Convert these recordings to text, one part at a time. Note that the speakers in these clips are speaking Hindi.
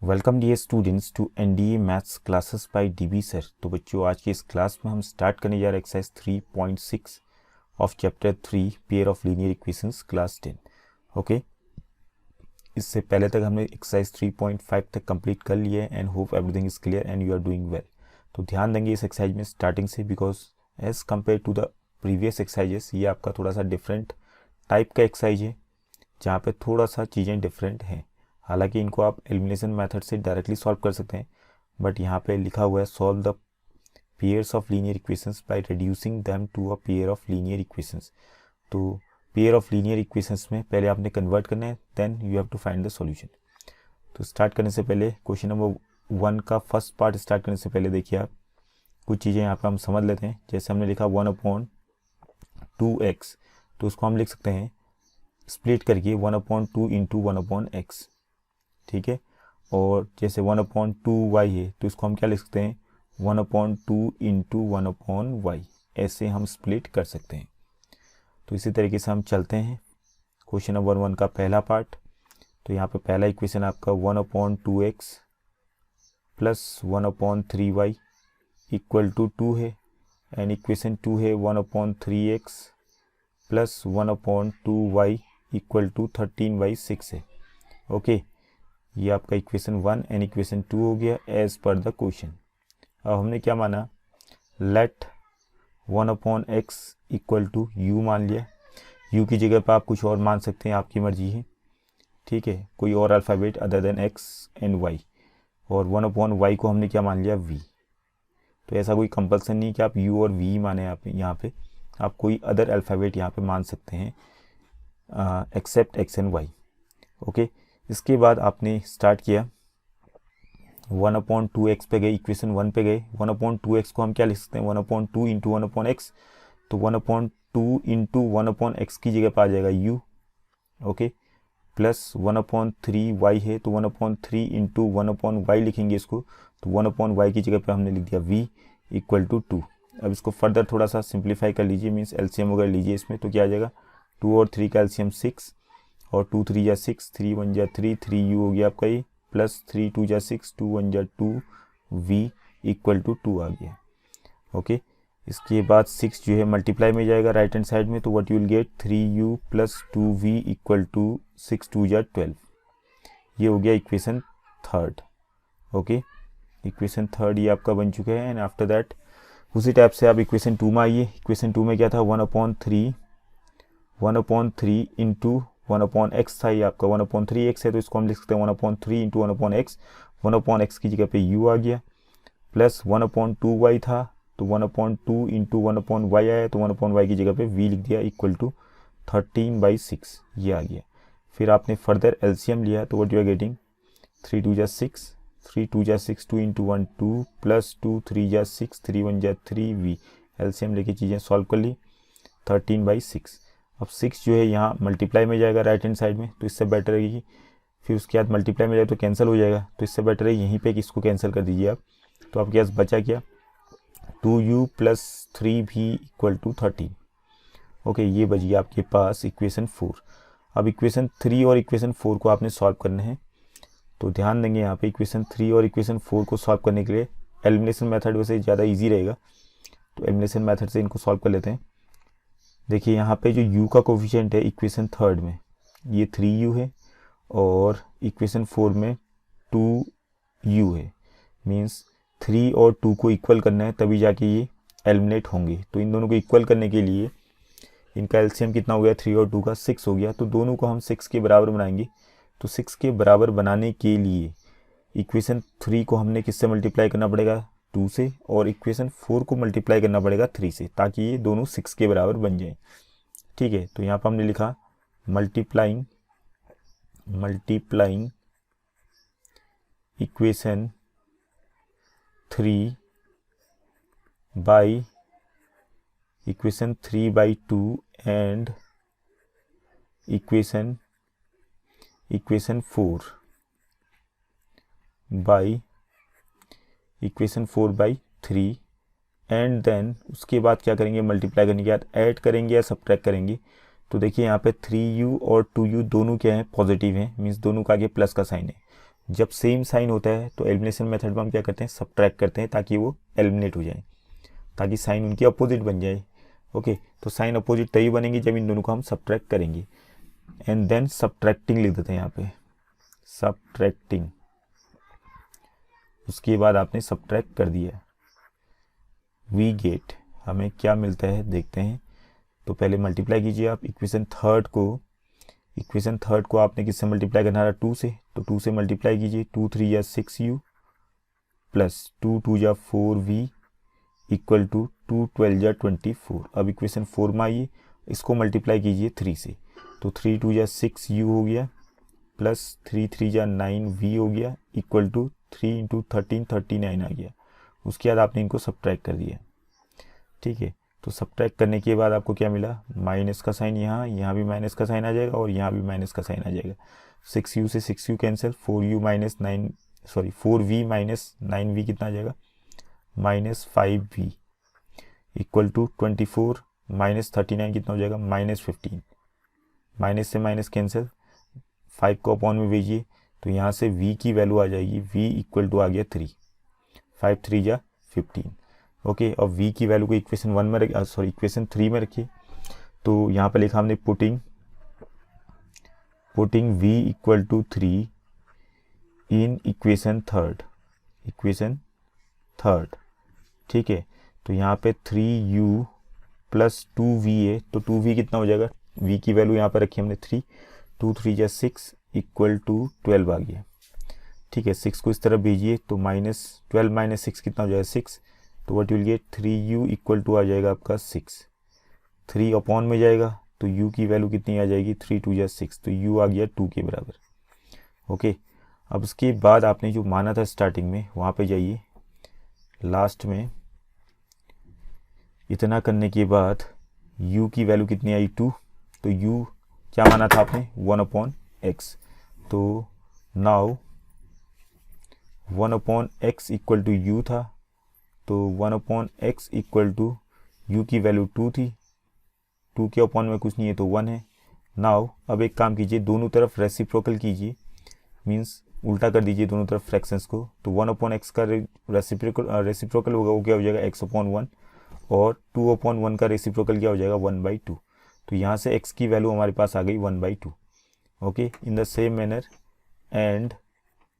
Welcome dear students to NDA maths classes by DB sir. तो बच्चों, आज की इस क्लास में हम स्टार्ट करने जा रहे हैं exercise 3.6 of chapter 3 pair of linear equations class 10। Okay, इससे पहले तक हमने एक्सरसाइज 3.5 तक कंप्लीट कर लिया है and hope everything is clear and you are doing well. तो ध्यान देंगे इस एक्सरसाइज में स्टार्टिंग से, because as compare to the previous exercises ये आपका थोड़ा सा डिफरेंट टाइप का एक्सरसाइज है जहाँ पे थोड़ा सा चीज़ें डिफरेंट हैं। हालांकि इनको आप एलिमिनेशन मेथड से डायरेक्टली सॉल्व कर सकते हैं, बट यहाँ पे लिखा हुआ है solve the pairs of linear equations by reducing them to a pair of linear equations. तो पेयर ऑफ लीनियर इक्वेशंस में पहले आपने कन्वर्ट करना है, then you have to find the solution. तो स्टार्ट करने से पहले क्वेश्चन नंबर 1 का फर्स्ट पार्ट स्टार्ट करने से पहले देखिए आप कुछ चीज़ें यहाँ पर हम समझ लेते हैं। जैसे हमने लिखा 1/2x, तो उसको हम लिख सकते हैं स्प्लिट करके 1/2 इंटू 1/x, ठीक है। और जैसे 1/2y है तो इसको हम क्या लिख सकते हैं 1/2 इंटू 1/y, ऐसे हम स्प्लिट कर सकते हैं। तो इसी तरीके से हम चलते हैं क्वेश्चन नंबर 1 का पहला पार्ट। तो यहाँ पे पहला इक्वेशन आपका 1/2x plus 1/3y equal to 2 है, एंड इक्वेशन 2 है 1/3x plus 1/2y equal to 13/6 है। ओके, ये आपका इक्वेशन 1 एंड इक्वेशन 2 हो गया एज पर द क्वेश्चन। अब हमने क्या माना, late 1/x equal to u मान लिया। u की जगह पर आप कुछ और मान सकते हैं, आपकी मर्जी है, ठीक है, कोई और alphabet other than x and y। और 1/y को हमने क्या मान लिया v। तो ऐसा कोई कंपल्सन नहीं कि आप u और v माने आप यहाँ पे, आप कोई अदर अल्फ़ाबेट यहाँ पे मान सकते हैं except x and y। Okay, इसके बाद आपने स्टार्ट किया 1/2x पे गए, इक्वेशन 1 पे गए। 1/2x को हम क्या लिख सकते हैं 1/2 इंटू 1/x, तो 1/2 इंटू 1/x की जगह पर आ जाएगा u। ओके, प्लस 1/3y है तो 1/3 इंटू 1/y लिखेंगे इसको, तो 1/y की जगह पे हमने लिख दिया v इक्वल टू 2। अब इसको फर्दर थोड़ा सा सिंप्लीफाई कर लीजिए, मीन्स एलसीएम वगैरह लीजिए इसमें, तो क्या आ जाएगा 2 और 3 का एलसीएम 6, और 2 3 जा 6, 3 1 जा 3, 3u हो गया आपका ये, प्लस 3 2 जा 6, 2 1 जा 2, v इक्वल टू 2 आ गया। ओके, इसके बाद 6 जो है मल्टीप्लाई में जाएगा राइट हैंड साइड में, तो what you will get 3u plus 2v equal to 6 2 जा 12। ये हो गया equation third. Okay, equation third ये आपका बन चुका है। एंड आफ्टर दैट उसी टाइप से आप इक्वेशन 2 में आइए। इक्वेशन 2 में क्या था 1/3 इंटू 1/x था, ये आपका 1/3x है, तो इसको हम लिख सकते हैं 1/3 इंटू 1/x। 1/x की जगह पे u आ गया, प्लस 1/2y था, तो 1/2 इंटू 1/y आया, तो 1/y की जगह पे v लिख दिया इक्वल टू 13/6, ये आ गया। फिर आपने फर्दर एलसीएम लिया, तो व्हाट यू आर गेटिंग 3 2 जा 6, 3 2 जा 6, 2 इंटू 1 2, प्लस 2 3 जा 6, 3 1 जा 3 v। एलसीएम लेके चीज़ें सॉल्व कर ली, 13/6। अब 6 जो है यहाँ मल्टीप्लाई में जाएगा राइट हैंड साइड में, तो इससे बेटर है कि फिर उसके बाद मल्टीप्लाई में जाए तो कैंसिल हो जाएगा, तो इससे बेटर है यहीं पे कि इसको कैंसिल कर दीजिए आप। तो आपके पास बचा क्या 2u plus 3v equal to 13। Okay, ये बच गया आपके पास इक्वेशन 4। अब इक्वेशन 3 और इक्वेशन 4 को आपने सॉल्व करना है, तो ध्यान देंगे यहाँ पे इक्वेशन 3 और इक्वेशन 4 को सॉल्व करने के लिए एलिमिनेशन मेथड वैसे ज़्यादा ईजी रहेगा, तो एलिमिनेशन मेथड से इनको सॉल्व कर लेते हैं। देखिए यहाँ पे जो u का कोफिशिएंट है इक्वेशन थर्ड में ये 3u है, और इक्वेशन 4 में 2u है। मींस 3 और 2 को इक्वल करना है तभी जाके ये एलिमिनेट होंगे। तो इन दोनों को इक्वल करने के लिए इनका एलसीएम कितना हो गया 3 और 2 का 6 हो गया, तो दोनों को हम 6 के बराबर बनाएंगे। तो 6 के बराबर बनाने के लिए इक्वेशन 3 को हमने किससे मल्टीप्लाई करना पड़ेगा 2 से, और इक्वेशन 4 को मल्टीप्लाई करना पड़ेगा 3 से, ताकि ये दोनों 6 के बराबर बन जाए। ठीक है, तो यहाँ पर हमने लिखा multiplying equation 3 by equation 3/2 and equation 4 by equation 4/3, and then उसके बाद क्या करेंगे मल्टीप्लाई करने के बाद ऐड करेंगे या सब्ट्रैक्ट करेंगे। तो देखिए यहाँ पे 3u और 2u दोनों क्या हैं पॉजिटिव हैं, मीन्स दोनों का आगे प्लस का साइन है। जब सेम साइन होता है तो एलिमिनेशन मेथड में हम क्या करते हैं, सब्ट्रैक्ट करते हैं ताकि वो एलिमिनेट हो जाए, ताकि साइन उनकी अपोजिट बन जाए। ओके, तो साइन अपोजिट तभी बनेंगे जब इन दोनों को हम सब्ट्रैक्ट करेंगे। एंड देन सब्ट्रैक्टिंग लिख देते हैं यहाँ पे, सब्ट्रैक्टिंग। उसके बाद आपने सब्ट्रैक्ट कर दिया, वी गेट, हमें क्या मिलता है देखते हैं। तो पहले मल्टीप्लाई कीजिए आप इक्वेशन थर्ड को आपने किससे मल्टीप्लाई करना है, 2 से, तो 2 से मल्टीप्लाई कीजिए। 2 3 या 6u प्लस 2 2 या 4v इक्वल टू 2 12 या 24। अब इक्वेशन 4 में आइए, इसको मल्टीप्लाई कीजिए 3 से, तो 3 2 या 6u हो गया प्लस 3 3 या 9v हो गया इक्वल टू 3 इंटू 13 39 आ गया। उसके बाद आपने इनको सब्ट्रैक्ट कर दिया। ठीक है, तो सब्ट्रैक्ट करने के बाद आपको क्या मिला, माइनस का साइन, यहाँ भी माइनस का साइन आ जाएगा और यहाँ भी माइनस का साइन आ जाएगा। 6u से 6u cancel, 4u minus 9 sorry 4v minus 9v कितना आ जाएगा, minus 5v equal to 24 minus 39 कितना हो जाएगा, माइनस 15। माइनस से माइनस कैंसिल, 5 को अपॉन में भेजिए तो यहाँ से v की वैल्यू आ जाएगी, v इक्वल टू आ गया 3, 5 3 या 15। ओके, अब v की वैल्यू को इक्वेशन 1 में इक्वेशन 3 में रखिए। तो यहाँ पर लिखा हमने putting v equal to 3 in equation third. ठीक है, तो यहाँ पे 3u प्लस 2v है, तो 2v कितना हो जाएगा, v की वैल्यू यहाँ पर रखी हमने 3, 2 3 या 6 इक्वल टू 12 आ गया। ठीक है, 6 को इस तरफ भेजिए तो माइनस 12 माइनस 6 कितना हो जाएगा, 6, तो what will get 3u equal to आ जाएगा आपका 6। 3 अपॉन में जाएगा तो u की वैल्यू कितनी आ जाएगी, 3 2 या 6, तो u आ गया 2 के बराबर। ओके, अब उसके बाद आपने जो माना था स्टार्टिंग में वहाँ पे जाइए, लास्ट में इतना करने के बाद u की वैल्यू कितनी आई, 2, तो u क्या माना था आपने, 1/x, तो now 1/x equal to u था, तो 1/x इक्वल टू u की वैल्यू 2 थी, 2 के अपॉन में कुछ नहीं है तो 1 है। नाउ अब एक काम कीजिए, दोनों तरफ रेसिप्रोकल कीजिए, मींस उल्टा कर दीजिए दोनों तरफ फ्रैक्शंस को, तो 1/x का रेसिप्रोकल होगा, वो क्या हो जाएगा x/1, और 2/1 का रेसिप्रोकल क्या हो जाएगा 1/2। तो यहाँ से x की वैल्यू हमारे पास आ गई 1/2। Okay, in the same manner and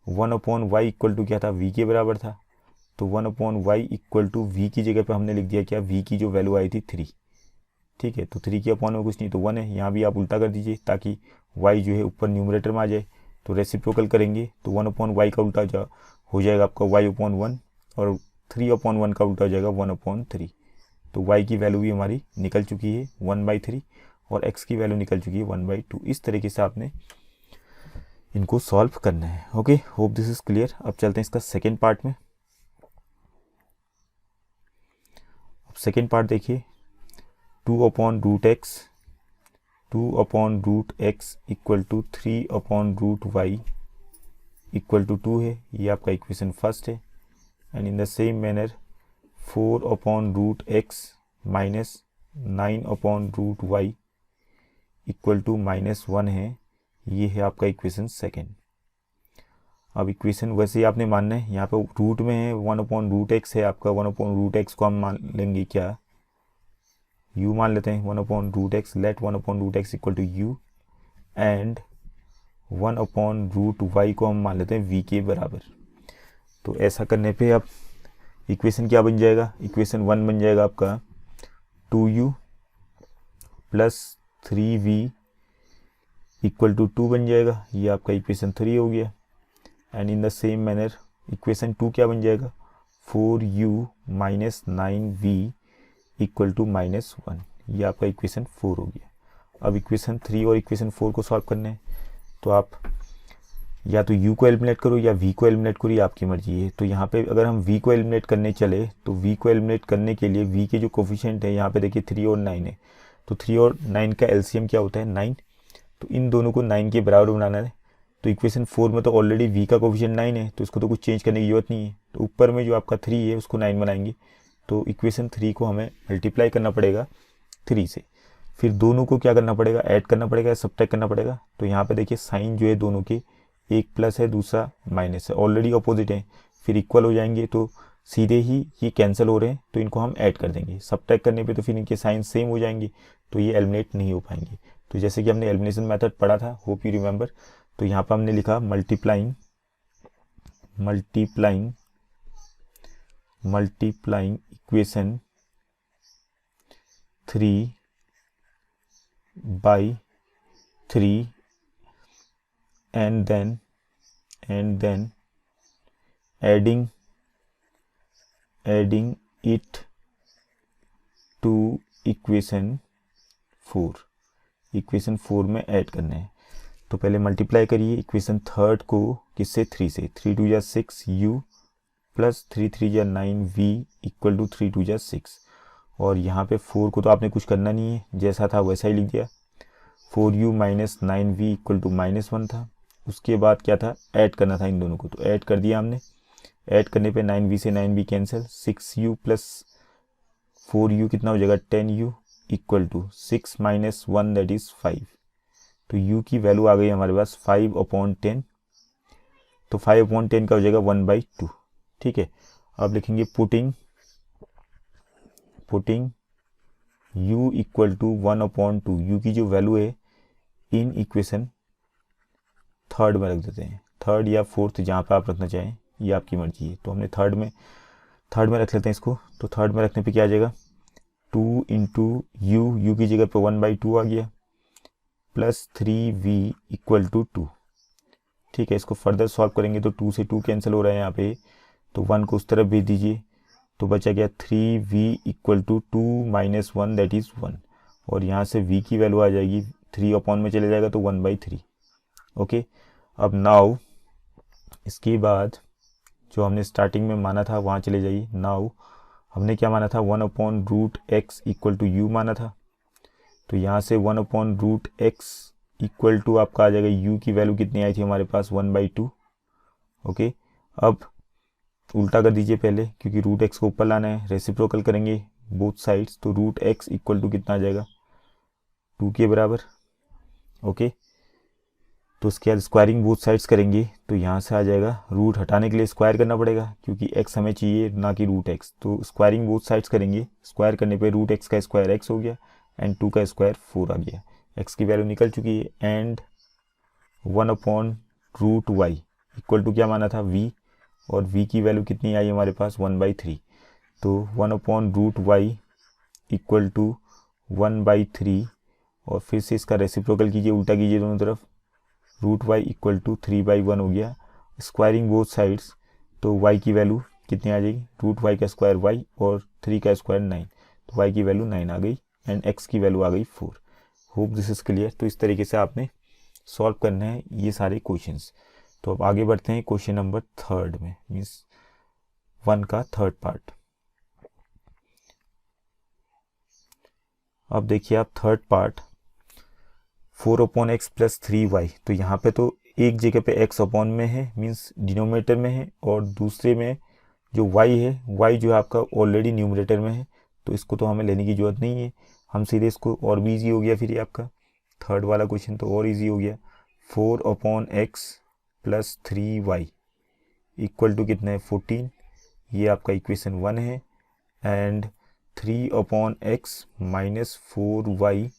1/y equal to क्या था, v के बराबर था, तो 1/y इक्वल टू v की जगह पे हमने लिख दिया क्या, v की जो वैल्यू आई थी 3। ठीक है, तो 3 के अपॉन में कुछ नहीं तो 1 है, यहाँ भी आप उल्टा कर दीजिए ताकि y जो है ऊपर न्यूमरेटर में आ जाए, तो रेसिप्रोकल करेंगे तो 1/y का उल्टा हो जाएगा आपका y/1, और 3/1 का उल्टा हो जाएगा 1/3। तो y की वैल्यू भी हमारी निकल चुकी है 1/3 और x की वैल्यू निकल चुकी है 1/2। इस तरीके से आपने इनको सॉल्व करना है। Okay, hope this is clear. अब चलते हैं इसका सेकेंड पार्ट में। अब सेकेंड पार्ट देखिए, 2/√x equal to 3/√y equal to 2 है, ये आपका इक्वेशन फर्स्ट है। And in the same manner 4/√x minus 9/√y equal to -1 है, ये है आपका इक्वेशन सेकेंड। अब इक्वेशन वैसे ही आपने मानना है, यहाँ पे रूट में है 1/√x है आपका, 1/√x को हम मान लेंगे क्या, u मान लेते हैं 1/√x, let 1/√x equal to u, and 1/√y को हम मान लेते हैं v के बराबर। तो ऐसा करने पे अब इक्वेशन क्या बन जाएगा, इक्वेशन 1 बन जाएगा आपका 2u plus 3v equal to 2 बन जाएगा, ये आपका इक्वेशन 3 हो गया। And in the same manner equation 2 क्या बन जाएगा, 4u minus 9v equal to -1, ये आपका इक्वेशन 4 हो गया। अब इक्वेशन 3 और इक्वेशन 4 को सॉल्व करना है, तो आप या तो u को एलिमिनेट करो या v को एलिमिनेट करो, ये आपकी मर्जी है। तो यहाँ पे अगर हम v को एलिमिनेट करने चले तो v को एलिमिनेट करने के लिए v के जो कोफिशिएंट है यहाँ पे देखिए 3 और 9 है, तो 3 और 9 का एलसीएम क्या होता है 9, तो इन दोनों को 9 के बराबर बनाना है। तो इक्वेशन 4 में तो ऑलरेडी v का कोफिशिएंट 9 है, तो इसको तो कुछ चेंज करने की जरूरत नहीं है, तो ऊपर में जो आपका 3 है उसको 9 बनाएंगे, तो इक्वेशन 3 को हमें मल्टीप्लाई करना पड़ेगा 3 से, फिर दोनों को क्या करना पड़ेगा, ऐड करना पड़ेगा, सब्ट्रैक्ट करना पड़ेगा। तो यहाँ पे देखिए साइन जो है दोनों के एक प्लस है दूसरा माइनस है, ऑलरेडी अपोजिट है, फिर इक्वल हो जाएंगे तो सीधे ही ये कैंसिल हो रहे हैं, तो इनको हम ऐड कर देंगे। सब्ट्रैक्ट करने पे तो फिर इनके साइन सेम हो जाएंगे, तो ये एलिमिनेट नहीं हो पाएंगे। तो जैसे कि हमने एलिमिनेशन मेथड पढ़ा था, होप यू रिमेंबर, तो यहाँ पर हमने लिखा multiplying equation 3 by 3 and then adding it to equation 4 में ऐड करना है। तो पहले मल्टीप्लाई करिए इक्वेशन थर्ड को किससे, 3 से, 3 2 जा 6 u प्लस 3 3 जा 9 v इक्वल टू 3 2 जा 6। और यहाँ पे 4 को तो आपने कुछ करना नहीं है, जैसा था वैसा ही लिख दिया। 4u minus 9v equal to -1 था। उसके बाद क्या था, ऐड करना था इन दोनों को, तो ऐड कर दिया हमने। ऐड करने पे 9v से 9v cancel, 6u plus 4u कितना हो जाएगा 10u equal to 6 minus 1 that is 5। तो u की वैल्यू आ गई हमारे पास 5/10। तो 5/10 का हो जाएगा 1/2। ठीक है, अब लिखेंगे putting u equal to 1/2। u की जो वैल्यू है इन इक्वेशन थर्ड में रख देते हैं, थर्ड या फोर्थ जहाँ पे आप रखना चाहें, ये आपकी मर्जी है। तो हमने थर्ड में रख लेते हैं इसको। तो थर्ड में रखने पे क्या आ जाएगा, 2 इंटू यू की जगह पे 1/2 आ गया, प्लस 3v इक्वल टू 2। ठीक है, इसको फर्दर सॉल्व करेंगे तो 2 से 2 कैंसिल हो रहा है यहाँ पे, तो 1 को उस तरफ भेज दीजिए, तो बचा गया 3v equal to 2 minus 1 that is 1। और यहाँ से v की वैल्यू आ जाएगी 3 अपॉन में चले जाएगा तो 1/3। ओके, अब नाउ इसके बाद जो हमने स्टार्टिंग में माना था वहाँ चले जाइए। नाउ हमने क्या माना था, 1/√x इक्वल टू u माना था। तो यहाँ से 1/√x इक्वल टू आपका आ जाएगा, u की वैल्यू कितनी आई थी हमारे पास 1/2। ओके, अब उल्टा कर दीजिए पहले, क्योंकि √x को ऊपर लाना है, रेसिप्रोकल करेंगे बोथ साइड्स, तो √x इक्वल टू कितना आ जाएगा 2 के बराबर। ओके, तो उसके बाद स्क्वायरिंग बोथ साइड्स करेंगे, तो यहाँ से आ जाएगा, रूट हटाने के लिए स्क्वायर करना पड़ेगा क्योंकि x हमें चाहिए ना कि √x। तो स्क्वायरिंग बोथ साइड्स करेंगे, स्क्वायर करने पे √x का स्क्वायर x हो गया एंड 2 का स्क्वायर 4 आ गया। x की वैल्यू निकल चुकी है एंड 1/√y इक्वल टू क्या माना था v, और v की वैल्यू कितनी आई हमारे पास 1/3। तो 1/√y इक्वल टू 1/3, और फिर से इसका रेसिप्रोकल कीजिए, उल्टा कीजिए दोनों तरफ, √y इक्वल टू 3/1 हो गया। स्क्वायरिंग बोथ साइड्स, तो y की वैल्यू कितनी आ जाएगी, √y का स्क्वायर y और 3 का स्क्वायर 9, तो y की वैल्यू 9 आ गई एंड x की वैल्यू आ गई 4। Hope this is clear. तो इस तरीके से आपने सॉल्व करना है ये सारे क्वेश्चंस। तो अब आगे बढ़ते हैं क्वेश्चन नंबर थर्ड में, मीन्स 1 का थर्ड पार्ट। अब देखिए आप third part, 4/x plus 3y। तो यहाँ पे तो एक जगह पे x अपॉन में है, मीन्स डिनोमिनेटर में है, और दूसरे में जो y है, y जो है आपका ऑलरेडी न्यूमरेटर में है, तो इसको तो हमें लेने की जरूरत नहीं है। हम सीधे इसको, और भी ईजी हो गया फिर ये आपका थर्ड वाला क्वेश्चन तो और ईजी हो गया। 4/x plus 3y equal to कितना है 14, ये आपका इक्वेशन 1 है। And 3/x minus 4y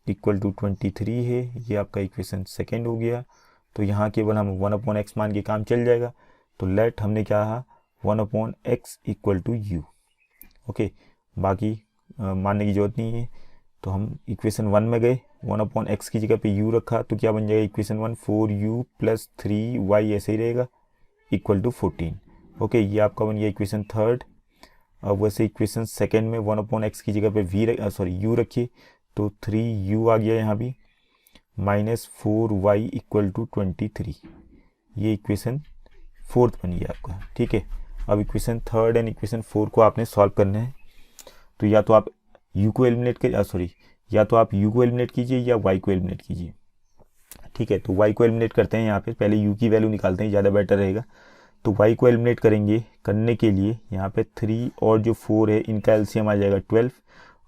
equal to 23 है, ये आपका इक्वेशन सेकेंड हो गया। तो यहाँ केवल हम 1/x मान के काम चल जाएगा। तो लेट हमने क्या कहा 1/x equal to u। Okay, बाकी मानने की जरूरत नहीं है। तो हम इक्वेशन 1 में गए, 1/x की जगह पे u रखा, तो क्या बन जाएगा इक्वेशन 1, 4u प्लस 3y ऐसे ही रहेगा इक्वल टू 14। ओके, ये आपका बन गया इक्वेशन थर्ड। अब वैसे इक्वेशन सेकेंड में 1/x की जगह पे u रखिए, तो 3u आ गया यहाँ भी, माइनस 4y इक्वल टू 23, ये इक्वेशन फोर्थ बन गया आपका। ठीक है, अब इक्वेशन थर्ड एंड इक्वेशन 4 को आपने सॉल्व करना है। तो या तो आप u को एलिमिनेट कीजिए या y को एलिमिनेट कीजिए। ठीक है, तो y को एलिमिनेट करते हैं, यहाँ पे पहले u की वैल्यू निकालते हैं, ज़्यादा बेटर रहेगा। तो y को एलिमिनेट करने के लिए यहाँ पे 3 और जो 4 है इनका एलसीएम आ जाएगा 12।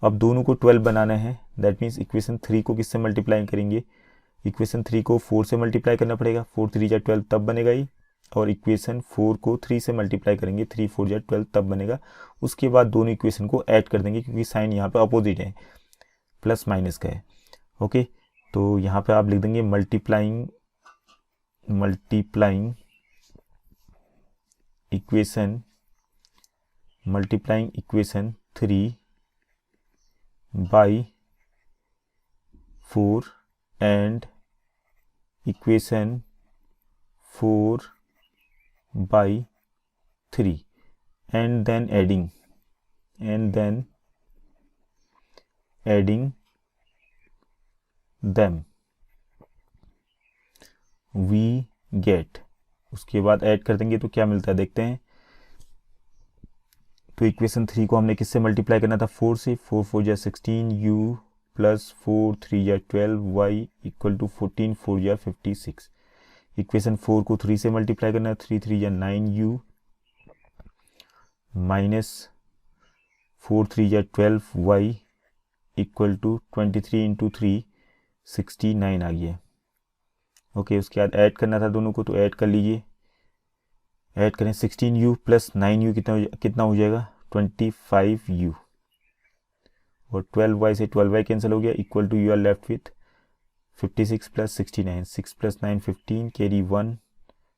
अब दोनों को 12 बनाना है, दैट मीन्स इक्वेशन 3 को किससे मल्टीप्लाई करेंगे, इक्वेशन 3 को 4 से मल्टीप्लाई करना पड़ेगा, 4 3 जा 12 तब बनेगा ही, और इक्वेशन 4 को 3 से मल्टीप्लाई करेंगे, 3 4 जा 12 तब बनेगा। उसके बाद दोनों इक्वेशन को ऐड कर देंगे क्योंकि साइन यहाँ पे अपोजिट है, प्लस माइनस का है। ओके, तो यहाँ पे आप लिख देंगे multiplying equation 3 by 4 and equation 4 by 3 and then adding them we get, उसके बाद ऐड कर देंगे तो क्या मिलता है देखते हैं। तो इक्वेशन 3 को हमने किससे मल्टीप्लाई करना था, 4 से, 4 4 जा 16 u प्लस 4 3 या 12 y इक्वल टू 14 4 या 56। इक्वेशन 4 को 3 से मल्टीप्लाई करना है, 3 3 या 9 u माइनस 4 3 या 12 y इक्वल टू 23 इंटू 3 69 आ गया। ओके, उसके बाद ऐड करना था दोनों को, तो ऐड कर लीजिए। ऐड करें 16u प्लस 9u कितना हो जाएगा 25u, और 12y से 12y कैंसिल हो गया, equal to you are left with 56 plus 69, 6 plus 9 15, carry 1,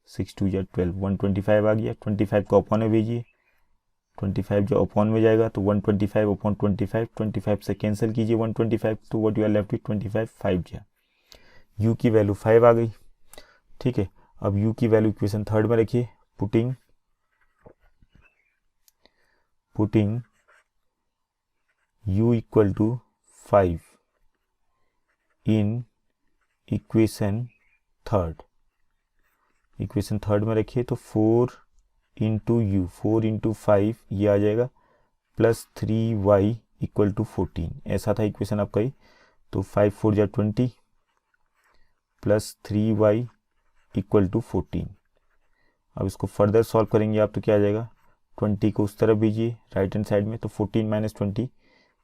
6 2 या 12, 125 आ गया। 25 को अपॉन में भेजिए, 25 जो अपॉन में जाएगा तो 125 अपॉन 25, 25 से कैंसिल कीजिए 125, तो what you are left with 25 5 जा। u की वैल्यू 5 आ गई। ठीक है, अब u की वैल्यू इक्वेशन 3 में रखिए, putting u equal to 5 in equation 3 में रखिए, तो 4 इंटू यू, 4 इंटू 5 ये आ जाएगा, प्लस 3y इक्वल टू 14, ऐसा था इक्वेशन आपका ही। तो 5 4 जा 20 प्लस 3y इक्वल टू 14। अब इसको फर्दर सॉल्व करेंगे आप, तो क्या आ जाएगा, 20 को उस तरफ भेजिए राइट हैंड साइड में, तो 14 माइनस 20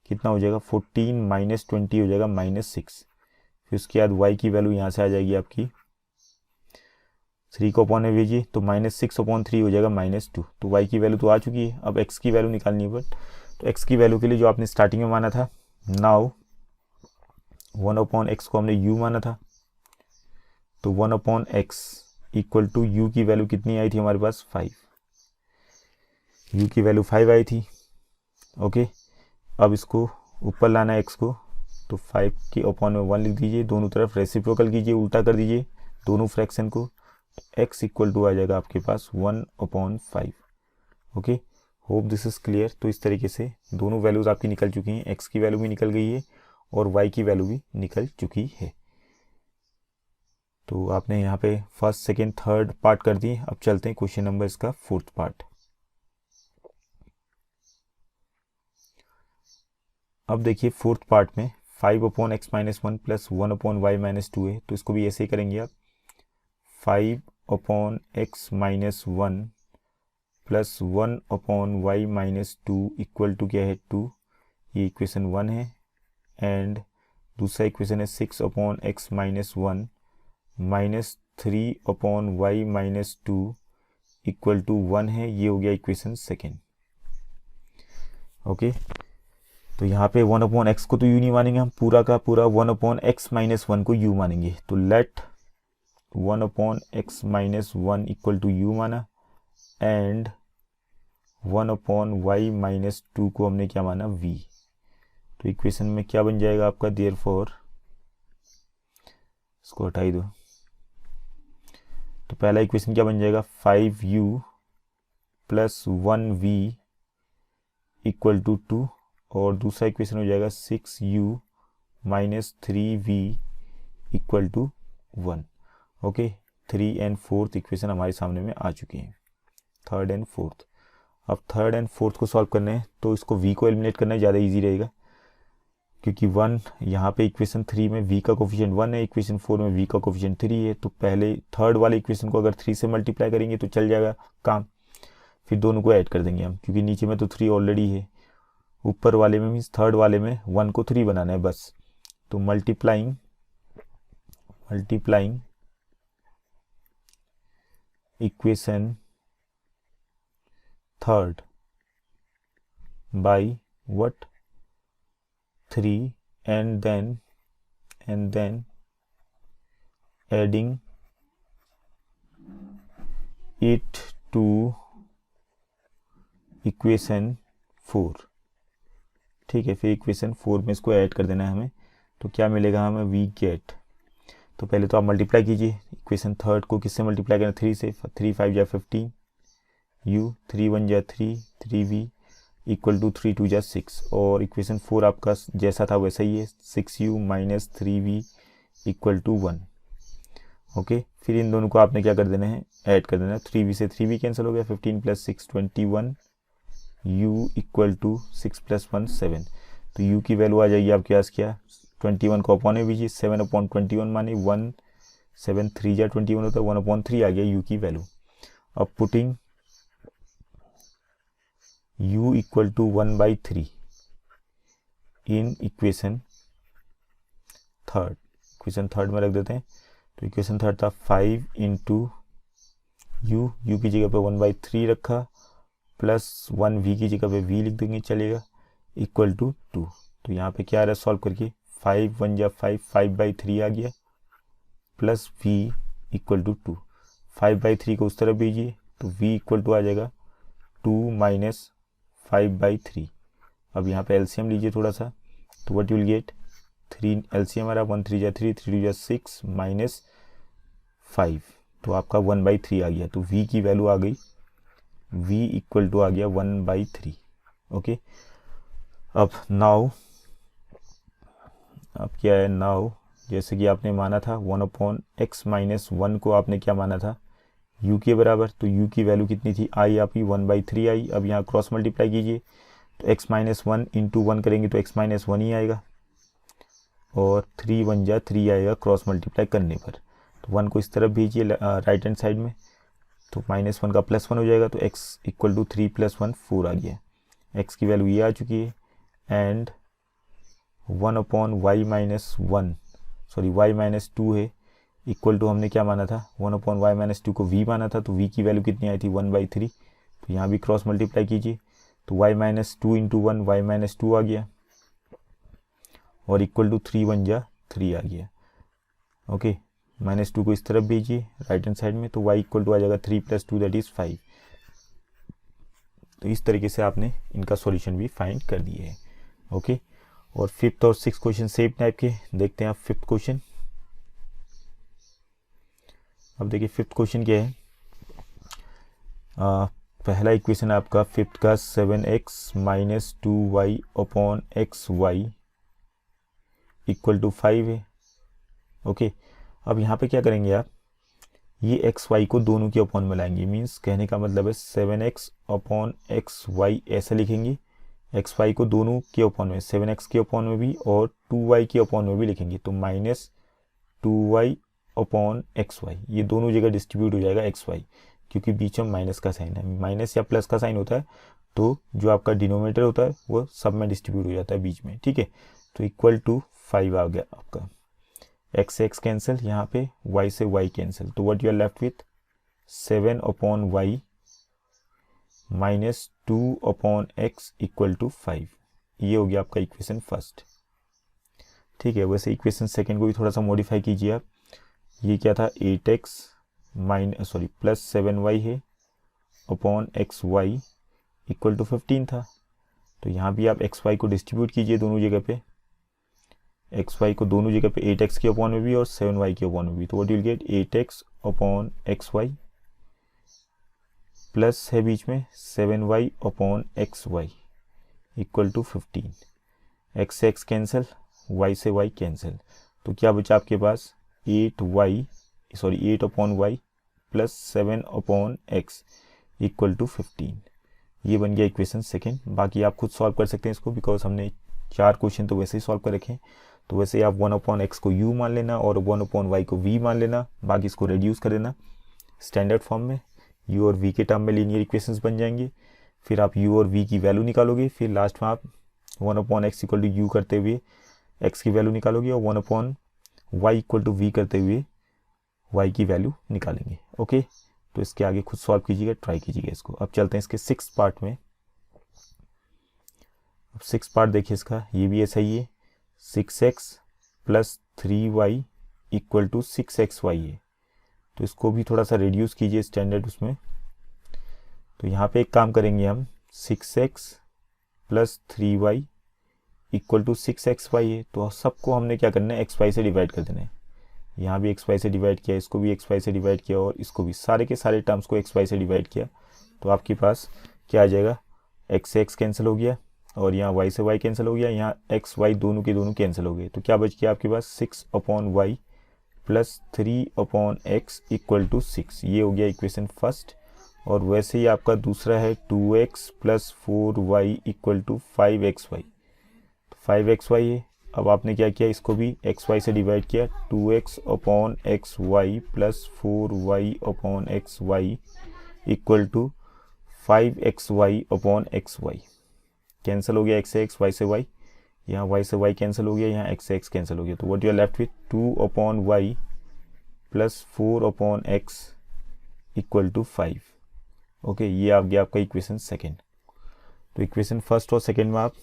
कितना हो जाएगा, 14 माइनस 20 हो जाएगा -6। फिर उसके बाद y की वैल्यू यहाँ से आ जाएगी आपकी, 3 को अपॉन में भेजिए तो -6 अपॉन 3 हो जाएगा -2। तो y की वैल्यू तो आ चुकी है, अब x की वैल्यू निकालनी है। बट तो x की वैल्यू के लिए जो आपने स्टार्टिंग में माना था, नाउ 1/x को हमने u माना था, तो 1/x इक्वल टू u की वैल्यू कितनी आई थी हमारे पास 5, u की वैल्यू 5 आई थी। ओके, अब इसको ऊपर लाना है x को, तो 5 के अपॉन में 1 लिख दीजिए, दोनों तरफ रेसिप्रोकल कीजिए, उल्टा कर दीजिए दोनों फ्रैक्शन को, x इक्वल टू आ जाएगा आपके पास 1/5। Okay, hope this is clear. तो इस तरीके से दोनों वैल्यूज आपकी निकल चुकी हैं, x की वैल्यू भी निकल गई है और y की वैल्यू भी निकल चुकी है। तो आपने यहाँ पे फर्स्ट सेकेंड थर्ड पार्ट कर दिए। अब चलते हैं क्वेश्चन नंबर इसका फोर्थ पार्ट। अब देखिए फोर्थ पार्ट में 5/x-1 प्लस 1/y-2 है, तो इसको भी ऐसे ही करेंगे आप, 5/x-1 plus 1/y-2 equal to क्या है 2, ये इक्वेशन 1 है। एंड दूसरा इक्वेशन है 6/x-1 minus 3/y-2 equal to 1 है, ये हो गया इक्वेशन सेकेंड। ओके, तो यहाँ पे 1/x को तो u नहीं मानेंगे हम, पूरा का पूरा 1/x-1 को u मानेंगे। तो let 1/x-1 equal to u माना, एंड 1/y-2 को हमने क्या माना v। तो इक्वेशन में क्या बन जाएगा आपका, देयरफॉर इसको हटाई दो। तो पहला इक्वेशन क्या बन जाएगा, 5u plus 1v equal to 2, और दूसरा इक्वेशन हो जाएगा 6u minus 3v equal to 1। Okay, 3 and 4th equation हमारे सामने में आ चुकी है, थर्ड एंड फोर्थ। अब थर्ड एंड फोर्थ को सॉल्व करना है, तो इसको v को एलिमिनेट करना ज़्यादा इजी रहेगा, क्योंकि 1 यहाँ पे इक्वेशन 3 में v का कोफिशिएंट 1 है, इक्वेशन 4 में v का कोफिशिएंट 3 है। तो पहले थर्ड वाले इक्वेशन को अगर 3 से मल्टीप्लाई करेंगे तो चल जाएगा काम, फिर दोनों को ऐड कर देंगे हम, क्योंकि नीचे में तो 3 ऑलरेडी है, ऊपर वाले में मीन्स थर्ड वाले में 1 को 3 बनाना है बस। तो multiplying multiplying equation third by what 3 and then adding it to equation 4। ठीक है, फिर इक्वेशन 4 में इसको ऐड कर देना है हमें। तो क्या मिलेगा हमें, वी गेट, तो पहले तो आप मल्टीप्लाई कीजिए इक्वेशन थर्ड को, किससे मल्टीप्लाई करना, 3 से, 3 5 जा 15 u, 3 1 जा 3, 3v इक्वल टू 3 2 जा 6, और इक्वेशन 4 आपका जैसा था वैसा ही है, 6u minus 3v equal to 1। Okay, फिर इन दोनों को आपने क्या कर देना है, ऐड कर देना है। 3v से 3v कैंसिल हो गया, 15 plus 6 21, u equal to 6 plus 1 7। तो u की वैल्यू आ जाएगी आपके पास क्या, 21 को अपॉन में बीजिए, 7 अपॉन 21 माने 1, 7 3 जा 21 होता है, 1/3 आ गया u की वैल्यू। अब putting u equal to 1/3 in equation third, equation third में रख देते हैं। तो इक्वेशन थर्ड था 5 इंटू u की जगह पे 1/3 रखा, प्लस 1v की जगह पे v लिख देंगे, चलेगा, इक्वल टू 2। तो यहाँ पे क्या आ रहा है सॉल्व करके, 5 1 जा 5, 5/3 आ गया, प्लस v इक्वल टू 2। 5/3 को उस तरफ भेजिए तो v इक्वल टू आ जाएगा 2 माइनस 5/3। अब यहाँ पे एलसीएम लीजिए थोड़ा सा, तो व्हाट विल गेट, 3 एलसीएम आ रहा, 1 3 जा 3, 3 2 जा 6 माइनस 5, तो आपका 1/3 आ गया। तो v की वैल्यू आ गई, v इक्वल टू आ गया 1/3। ओके, अब नाउ, अब क्या है नाउ, जैसे कि आपने माना था 1/x माइनस 1 को आपने क्या माना था, u के बराबर, तो u की वैल्यू कितनी थी, आई आपकी 1/3 आई। अब यहाँ क्रॉस मल्टीप्लाई कीजिए तो x माइनस 1 इंटू 1 करेंगे तो x माइनस 1 ही आएगा, और 3 1 जा 3 आएगा क्रॉस मल्टीप्लाई करने पर। तो 1 को इस तरफ भेजिए राइट हैंड साइड में, तो -1 का +1 हो जाएगा, तो x इक्वल टू 3 + 1 4 आ गया। x की वैल्यू ये आ चुकी है, and 1/y minus 1, sorry y minus 2 है, इक्वल टू हमने क्या माना था, 1/y माइनस 2 को v माना था, तो v की वैल्यू कितनी आई थी 1/3। तो यहाँ भी क्रॉस मल्टीप्लाई कीजिए, तो y minus 2 into 1 y minus 2 आ गया, और इक्वल टू 3 1 जा 3 आ गया। ओके, -2 को इस तरफ भेजिए राइट हैंड साइड में, तो y इक्वल टू आ जाएगा 3 + 2 दैट इज 5। तो इस तरीके से आपने इनका सॉल्यूशन भी फाइंड कर दिए है। ओके, और फिफ्थ और सिक्स क्वेश्चन सेम टाइप के, देखते हैं आप फिफ्थ क्वेश्चन। अब देखिए फिफ्थ क्वेश्चन क्या है, पहला इक्वेशन आपका फिफ्थ का 7x minus 2y upon xy equal to 5 है। ओके, अब यहाँ पे क्या करेंगे आप, ये xy को दोनों के अपॉन में लाएंगे, मीन्स कहने का मतलब है 7x अपॉन xy ऐसे लिखेंगे, xy को दोनों के अपॉन में, 7x के अपॉन में भी और 2y के अपॉन में भी लिखेंगे, तो माइनस 2y अपॉन xy, ये दोनों जगह डिस्ट्रीब्यूट हो जाएगा xy, क्योंकि बीच में माइनस का साइन है, माइनस या प्लस का साइन होता है तो जो आपका डिनोमिनेटर होता है वो सब में डिस्ट्रीब्यूट हो जाता है बीच में, ठीक है। तो इक्वल टू 5 आ गया आपका, x से x कैंसिल, यहाँ पे y से y कैंसिल, तो what you are left with 7 upon y minus 2 upon x equal to 5। ये हो गया आपका इक्वेशन फर्स्ट, ठीक है। वैसे इक्वेशन सेकंड को भी थोड़ा सा मॉडिफाई कीजिए आप, ये क्या था 8x प्लस 7y है अपॉन xy इक्वल टू 15 था, तो यहाँ भी आप xy को डिस्ट्रीब्यूट कीजिए दोनों जगह पे, xy को दोनों जगह पे 8x के अपॉन में भी और 7y के अपॉन में भी, तो what will get 8x upon xy plus है बीच में 7y upon xy equal to 15। x से x कैंसिल, y से y कैंसिल, तो क्या बचा आपके पास 8 upon y plus 7 upon x equal to 15। ये बन गया इक्वेशन सेकेंड। बाकी आप खुद सॉल्व कर सकते हैं इसको, बिकॉज हमने 4 क्वेश्चन तो वैसे ही सॉल्व कर रखे हैं, तो वैसे आप 1 अपॉन x को u मान लेना और 1 अपॉन y को v मान लेना, बाकी इसको रिड्यूस कर देना स्टैंडर्ड फॉर्म में, u और v के टर्म में लीनियर इक्वेशंस बन जाएंगे। फिर आप u और v की वैल्यू निकालोगे, फिर लास्ट में आप 1 upon x equal to u करते हुए x की वैल्यू निकालोगे और 1 upon y equal to v करते हुए y की वैल्यू निकालेंगे। ओके, तो इसके आगे खुद सॉल्व कीजिएगा, ट्राई कीजिएगा इसको। अब चलते हैं इसके 6 पार्ट में। अब 6 पार्ट देखिए इसका, ये भी ऐसा ही है, 6x plus 3y equal to 6xy है। तो इसको भी थोड़ा सा रिड्यूस कीजिए स्टैंडर्ड उसमें। तो यहाँ पे एक काम करेंगे हम, 6x plus 3y equal to 6xy है, तो सबको हमने क्या करना है, xy से डिवाइड कर देना है। यहाँ भी xy से डिवाइड किया, इसको भी xy से डिवाइड किया, और इसको भी, सारे के सारे टर्म्स को xy से डिवाइड किया। तो आपके पास क्या आ जाएगा, x से x कैंसिल हो गया, और यहाँ y से y कैंसिल हो गया, यहाँ x y दोनों के दोनों कैंसिल हो गए। तो क्या बच गया आपके पास, 6/y plus 3/x equal to 6। ये हो गया इक्वेशन फर्स्ट। और वैसे ही आपका दूसरा है 2x plus 4y equal to 5xy। 5xy है। अब आपने क्या किया, इसको भी xy से डिवाइड किया, 2x/xy plus 4y/xy equal to 5xy/xy। Cancel हो गया x से x, y से y, यहाँ y से y कैंसिल हो गया, यहाँ x से x कैंसिल हो गया। तो what you are left with 2/y plus 4/x equal to 5। Okay, ये आ गया आपका इक्वेशन सेकेंड। तो इक्वेशन फर्स्ट और सेकेंड में आप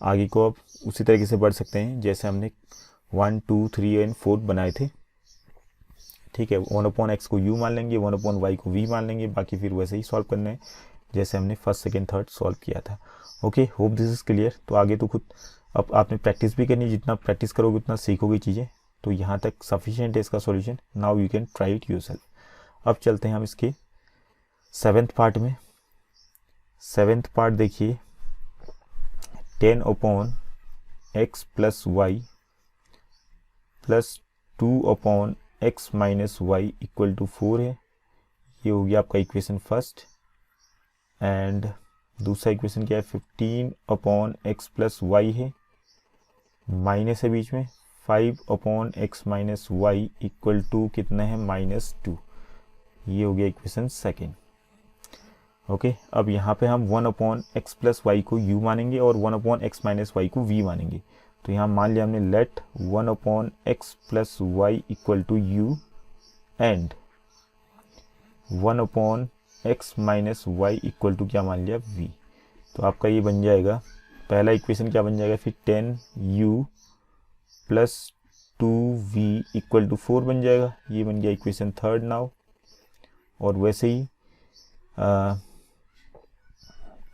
आगे को अब उसी तरीके से बढ़ सकते हैं जैसे हमने 1, 2, 3 एंड 4 बनाए थे। ठीक है, 1/x को u मान लेंगे, 1/y को v मान लेंगे, बाकी फिर वैसे ही सॉल्व करना है जैसे हमने फर्स्ट, सेकेंड, थर्ड सॉल्व किया था। Okay, hope this is clear. तो आगे तो खुद अब आपने प्रैक्टिस भी करनी है, जितना प्रैक्टिस करोगे उतना सीखोगे चीज़ें। तो यहाँ तक सफिशिएंट है इसका solution. Now you can try it yourself. अब चलते हैं हम इसके 7th पार्ट में। 7th पार्ट देखिए, 10/x plus y plus 2/x minus y equal to 4 है। ये हो गया आपका इक्वेशन फर्स्ट। एंड दूसरा इक्वेशन क्या है, 15/x प्लस y है, माइनस है बीच में, 5/x minus y equal to कितना है, -2। ये हो गया इक्वेशन सेकेंड। ओके, अब यहाँ पे हम 1/x प्लस y को u मानेंगे और 1/x माइनस y को v मानेंगे। तो यहाँ मान लिया हमने, let 1/x plus y equal to u and 1/x minus y equal to क्या मान लिया, v। तो आपका ये बन जाएगा, पहला इक्वेशन क्या बन जाएगा फिर, 10u plus 2v equal to 4 बन जाएगा। ये बन गया इक्वेशन थर्ड नाउ। और वैसे ही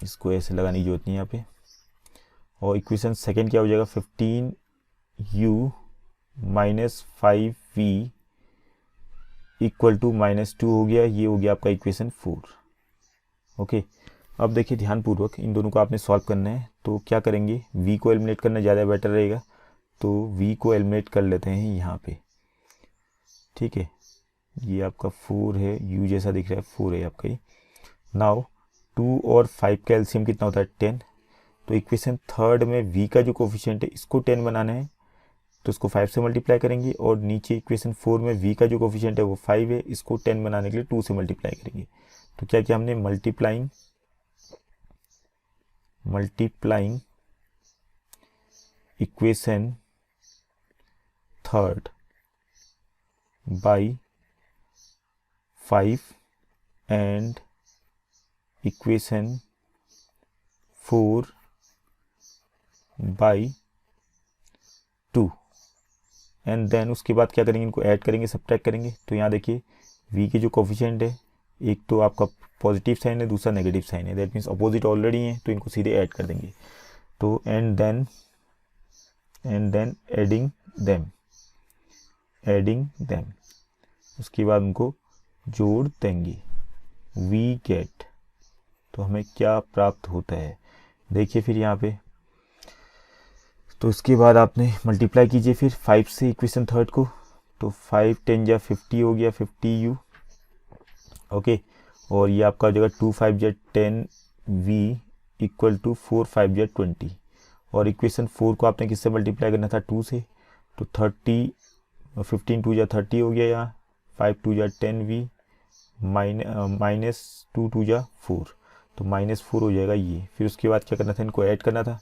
इसको ऐसे लगाने की जरूरत नहीं यहाँ पे। और इक्वेशन सेकेंड क्या हो जाएगा, 15u minus 5v equal to -2 हो गया। ये हो गया आपका इक्वेशन 4। ओके, अब देखिए ध्यानपूर्वक इन दोनों को आपने सॉल्व करना है। तो क्या करेंगे, v को एलिमिनेट करना ज़्यादा बेटर रहेगा। तो v को एलिमिनेट कर लेते हैं यहाँ पे। ठीक है, ये आपका 4 है, u जैसा दिख रहा है, 4 है आपका ये। नाउ 2 और 5 का एलसीएम कितना होता है, 10। तो इक्वेशन थर्ड में v का जो कोफिशिएंट है इसको 10 बनाना है, तो इसको 5 से मल्टीप्लाई करेंगे। और नीचे इक्वेशन 4 में v का जो कोफिशिएंट है वो 5 है, इसको 10 बनाने के लिए 2 से मल्टीप्लाई करेंगे। तो क्या किया हमने, multiplying equation third by 5 and equation 4 by 2। And then उसके बाद क्या करेंगे, इनको ऐड करेंगे, सब्ट्रैक्ट करेंगे। तो यहाँ देखिए v के जो कोफिशिएंट है, एक तो आपका पॉजिटिव साइन है, दूसरा नेगेटिव साइन है, दैट मीन्स अपोजिट ऑलरेडी है, तो इनको सीधे ऐड कर देंगे। तो एंड देन एडिंग देम उसके बाद उनको जोड़ देंगे, वी गेट। तो हमें क्या प्राप्त होता है, देखिए फिर यहाँ पे। तो उसके बाद आपने मल्टीप्लाई कीजिए फिर 5 से इक्वेशन थर्ड को। तो 5 10 जा 50 हो गया, 50u। ओके, और ये आपका हो जाएगा 2 5 जा 10v इक्वल टू 4 5 जा 20। और इक्वेशन 4 को आपने किससे मल्टीप्लाई करना था, 2 से। तो 30 15 2 जा 30 हो गया, यहाँ 5 2 जा 10v माइनस 2 2 जा 4, तो -4 हो जाएगा ये। फिर उसके बाद क्या करना था, इनको ऐड करना था।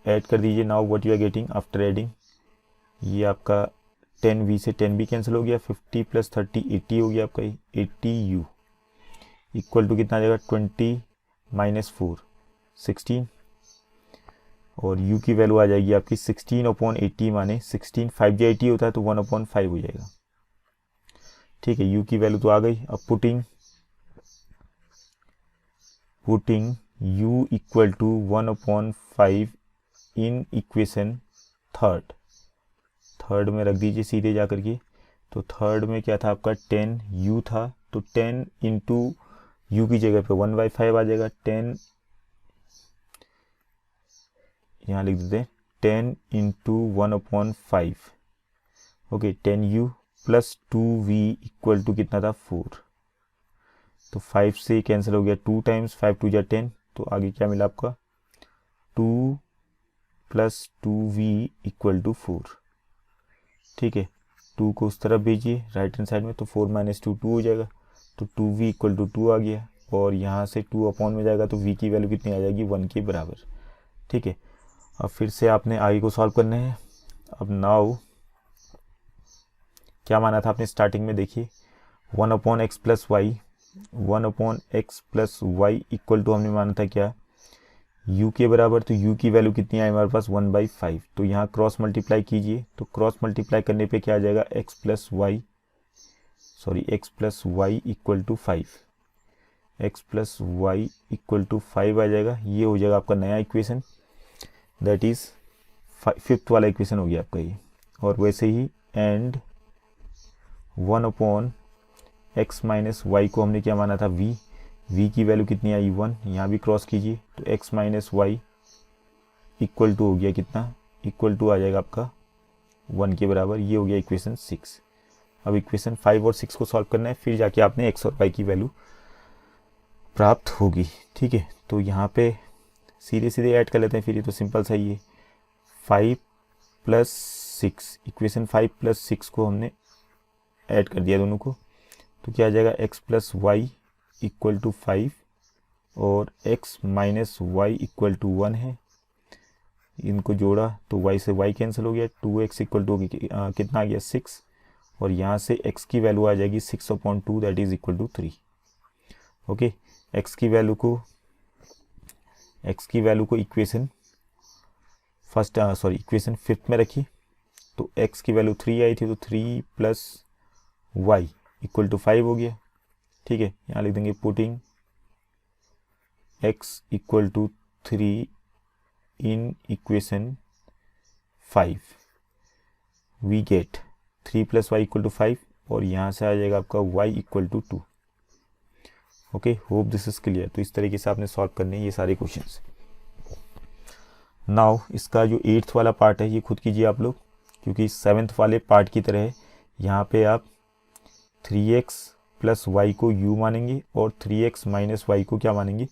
ऐड कर दीजिए। Now what you are getting after adding, ये आपका 10v से 10v कैंसिल हो गया, 50 + 30 80 हो गया आपका, 80u इक्वल टू कितना आ जाएगा 20 - 4 16, और u की वैल्यू आ जाएगी आपकी 16/80, माने 16 5 × 80 होता है तो 1/5 हो जाएगा। ठीक है, u की वैल्यू तो आ गई। अब putting u equal to 1/5 in equation third में रख दीजिए सीधे जा करके। तो थर्ड में क्या था आपका 10u था, तो 10 इंटू u की जगह पे 1/5 आ जाएगा। 10 यहाँ लिख देते हैं 10 into 1/5, okay 10u + 2v equal to कितना था 4। तो 5 से कैंसिल हो गया, 2 टाइम्स 5 × 2 = 10, तो आगे क्या मिला आपका 2 + 2v इक्वल टू 4। ठीक है, 2 को उस तरफ भेजिए राइट हैंड साइड में, तो 4 - 2 2 हो जाएगा, तो 2v इक्वल टू 2 आ गया, और यहाँ से 2 अपॉन में जाएगा तो v की वैल्यू कितनी आ जाएगी 1 के बराबर। ठीक है, अब फिर से आपने आगे को सॉल्व करना है। अब नाउ क्या माना था आपने स्टार्टिंग में, देखिए 1/x + y, 1/x + y equal to हमने माना था क्या u के बराबर, तो u की वैल्यू कितनी आई हमारे पास 1/5। तो यहाँ क्रॉस मल्टीप्लाई कीजिए, तो क्रॉस मल्टीप्लाई करने पे क्या आ जाएगा x + y equal to 5, x + y equal to 5 आ जाएगा। ये हो जाएगा आपका नया इक्वेशन, दैट इज 5th वाला इक्वेशन हो गया आपका ये। और वैसे ही एंड 1/x - y को हमने क्या माना था v की वैल्यू कितनी आई 1, यहाँ भी क्रॉस कीजिए, तो x - y इक्वल टू हो गया कितना, इक्वल टू आ जाएगा आपका 1 के बराबर। ये हो गया इक्वेशन 6। अब इक्वेशन 5 और 6 को सॉल्व करना है, फिर जाके आपने x और y की वैल्यू प्राप्त होगी। ठीक है, तो यहाँ पे सीधे ऐड कर लेते हैं फिर, ये तो सिंपल सा ही है। 5 + 6, इक्वेशन 5 + 6 को हमने ऐड कर दिया दोनों को, तो क्या आ जाएगा x + y इक्वल टू 5 और x - y इक्वल टू 1 है। इनको जोड़ा तो y से y कैंसिल हो गया, 2x इक्वल टू कितना आ गया 6, और यहाँ से x की वैल्यू आ जाएगी 6/2, that is equal to 3। Okay, x की वैल्यू को इक्वेशन इक्वेशन 5th में रखी, तो x की वैल्यू 3 आई थी, तो 3 + y इक्वल टू 5 हो गया। ठीक है, यहाँ लिख देंगे putting x equal to 3 in equation 5, we get 3 + y equal to 5, और यहाँ से आ जाएगा आपका y equal to 2। Okay, hope this is clear. तो इस तरीके से आपने सॉल्व करने हैं ये सारे क्वेश्चंस। नाउ इसका जो 8th वाला पार्ट है ये खुद कीजिए आप लोग, क्योंकि 7th वाले पार्ट की तरह है। यहाँ पे आप 3x + y को u मानेंगे और 3x - y को क्या मानेंगे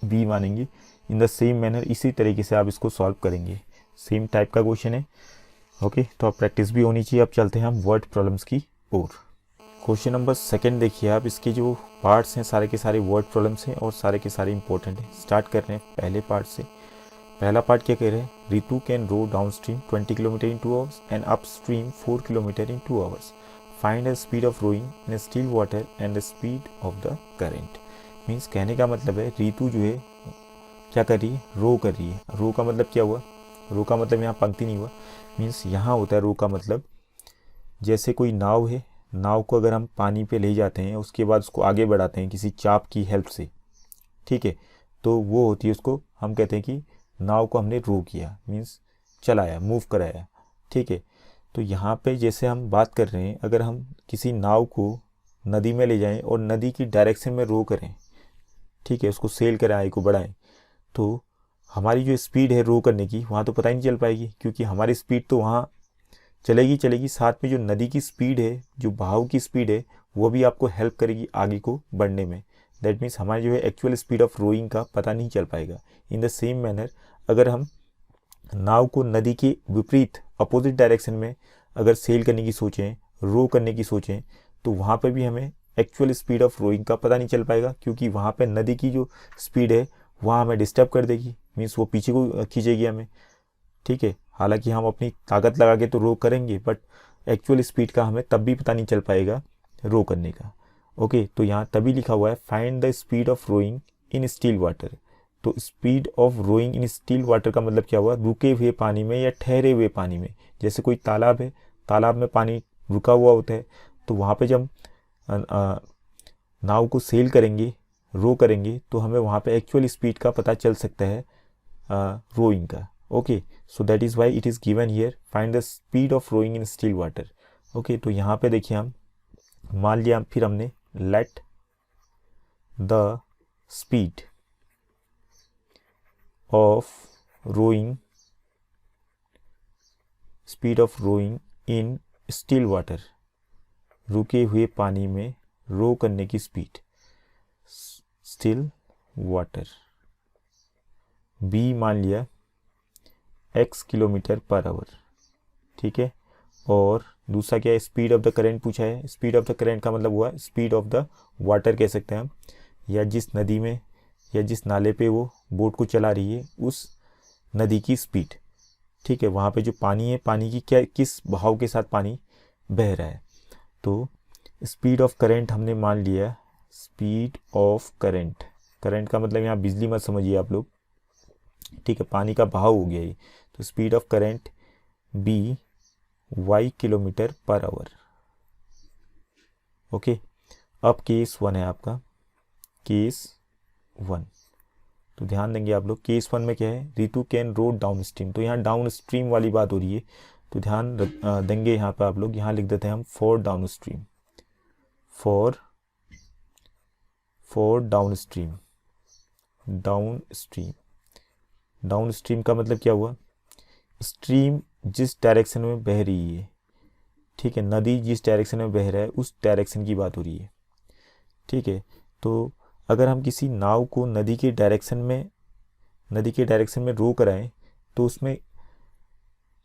v मानेंगे। इन द सेम मैनर इसी तरीके से आप इसको सॉल्व करेंगे, सेम टाइप का क्वेश्चन है। ओके, तो आप प्रैक्टिस भी होनी चाहिए। अब चलते हैं हम वर्ड प्रॉब्लम्स की ओर। क्वेश्चन नंबर 2 देखिए आप, इसके जो पार्ट्स हैं सारे के सारे वर्ड प्रॉब्लम्स हैं और सारे के सारे इंपॉर्टेंट हैं। स्टार्ट कर रहे हैं पहले पार्ट से। पहला पार्ट क्या कह रहे हैं, Ritu can row downstream 20 kilometre in 2 hours and upstream 4 kilometre in 2 hours. Find the speed of rowing in still water and the speed of the current. Means कहने का मतलब है रितु जो है क्या कर रही है, रो कर रही है। रो का मतलब क्या हुआ, रो का मतलब यहाँ पंक्ति नहीं हुआ, मीन्स यहाँ होता है रो का मतलब जैसे कोई नाव है, नाव को अगर हम पानी पे ले जाते हैं उसके बाद उसको आगे बढ़ाते हैं किसी चाप की हेल्प से, ठीक है, तो वो होती है, उसको हम कहते हैं कि नाव को हमने रो किया, मीन्स चलाया, मूव कराया। ठीक है, तो यहाँ पे जैसे हम बात कर रहे हैं, अगर हम किसी नाव को नदी में ले जाएं और नदी की डायरेक्शन में रो करें, ठीक है, उसको सेल करें, आगे को बढ़ाएं, तो हमारी जो स्पीड है रो करने की वहाँ तो पता ही नहीं चल पाएगी, क्योंकि हमारी स्पीड तो वहाँ चलेगी, साथ में जो नदी की स्पीड है, जो बहाव की स्पीड है, वो भी आपको हेल्प करेगी आगे को बढ़ने में। दैट मीन्स हमारी जो है एक्चुअल स्पीड ऑफ रोइंग का पता नहीं चल पाएगा। इन द सेम मैनर अगर हम नाव को नदी के विपरीत अपोजिट डायरेक्शन में अगर सेल करने की सोचें, रो करने की सोचें, तो वहाँ पर भी हमें एक्चुअल स्पीड ऑफ रोइंग का पता नहीं चल पाएगा, क्योंकि वहाँ पर नदी की जो स्पीड है वहाँ हमें डिस्टर्ब कर देगी, मीन्स वो पीछे को खींचेगी हमें। ठीक है, हालांकि हम अपनी ताकत लगा के तो रो करेंगे, बट एक्चुअल स्पीड का हमें तब भी पता नहीं चल पाएगा रो करने का। ओके, तो यहाँ तभी लिखा हुआ है find the speed of rowing in still water. तो speed of rowing in still water का मतलब क्या हुआ, रुके हुए पानी में या ठहरे हुए पानी में। जैसे कोई तालाब है, तालाब में पानी रुका हुआ होता है, तो वहाँ पे जब नाव को सेल करेंगे, रो करेंगे, तो हमें वहाँ पे एक्चुअल स्पीड का पता चल सकता है रोइंग का। Okay, so that is why it is given here find the speed of rowing in still water. Okay, तो यहाँ पे देखिए हम मान लिया, फिर हमने let the speed of rowing in still water, रुके हुए पानी में रो करने की स्पीड, स्टिल वाटर, बी मान लिया x किलोमीटर पर आवर। ठीक है, और दूसरा क्या है, स्पीड ऑफ द करंट पूछा है। स्पीड ऑफ द करंट का मतलब हुआ स्पीड ऑफ द वाटर कह सकते हैं हम, या जिस नदी में या जिस नाले पे वो बोट को चला रही है उस नदी की स्पीड। ठीक है, वहाँ पे जो पानी है, पानी की क्या, किस बहाव के साथ पानी बह रहा है। तो स्पीड ऑफ करंट हमने मान लिया स्पीड ऑफ करंट। करंट का मतलब यहाँ बिजली मत समझिए आप लोग, ठीक है, पानी का बहाव हो गया ये। तो speed of current be y kilometre per hour. Okay, अब केस 1 है आपका, केस 1। तो ध्यान देंगे आप लोग, केस 1 में क्या है, Ritu can road down stream. तो यहाँ डाउन स्ट्रीम वाली बात हो रही है, तो ध्यान देंगे यहाँ पे आप लोग। यहाँ लिख देते हैं हम for down stream, for down stream. Down stream का मतलब क्या हुआ, स्ट्रीम जिस डायरेक्शन में बह रही है। ठीक है, नदी जिस डायरेक्शन में बह रहा है उस डायरेक्शन की बात हो रही है। ठीक है, तो अगर हम किसी नाव को नदी के डायरेक्शन में रो कराएं, तो उसमें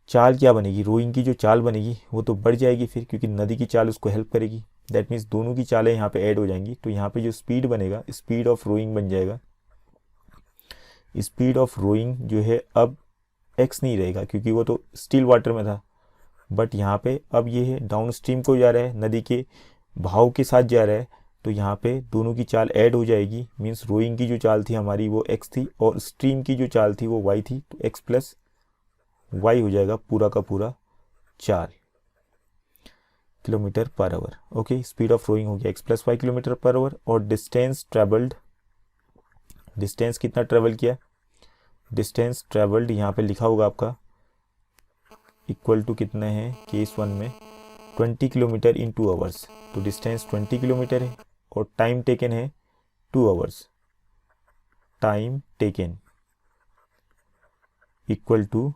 चाल क्या बनेगी, रोइंग की जो चाल बनेगी वो तो बढ़ जाएगी फिर, क्योंकि नदी की चाल उसको हेल्प करेगी। दैट मीन्स दोनों की चालें यहाँ पे ऐड हो जाएंगी। तो यहाँ पे जो स्पीड बनेगा, स्पीड ऑफ रोइंग बन जाएगा। स्पीड ऑफ रोइंग जो है अब x नहीं रहेगा, क्योंकि वो तो स्टिल वाटर में था, बट यहाँ पे अब ये है डाउन स्ट्रीम को जा रहा है, नदी के बहाव के साथ जा रहा है। तो यहाँ पे दोनों की चाल ऐड हो जाएगी। मीन्स रोइंग की जो चाल थी हमारी वो x थी, और स्ट्रीम की जो चाल थी वो y थी। तो x प्लस y हो जाएगा पूरा का पूरा 4 kilometre per hour. Okay, speed of rowing हो गया x plus y kilometre per hour. और डिस्टेंस ट्रेवल्ड, डिस्टेंस कितना ट्रेवल किया, डिस्टेंस ट्रेवल्ड यहाँ पे लिखा होगा आपका इक्वल टू कितने हैं केस 1 में 20 किलोमीटर इन 2 आवर्स। तो डिस्टेंस 20 किलोमीटर है और टाइम टेकन है 2 hours. Time taken equal to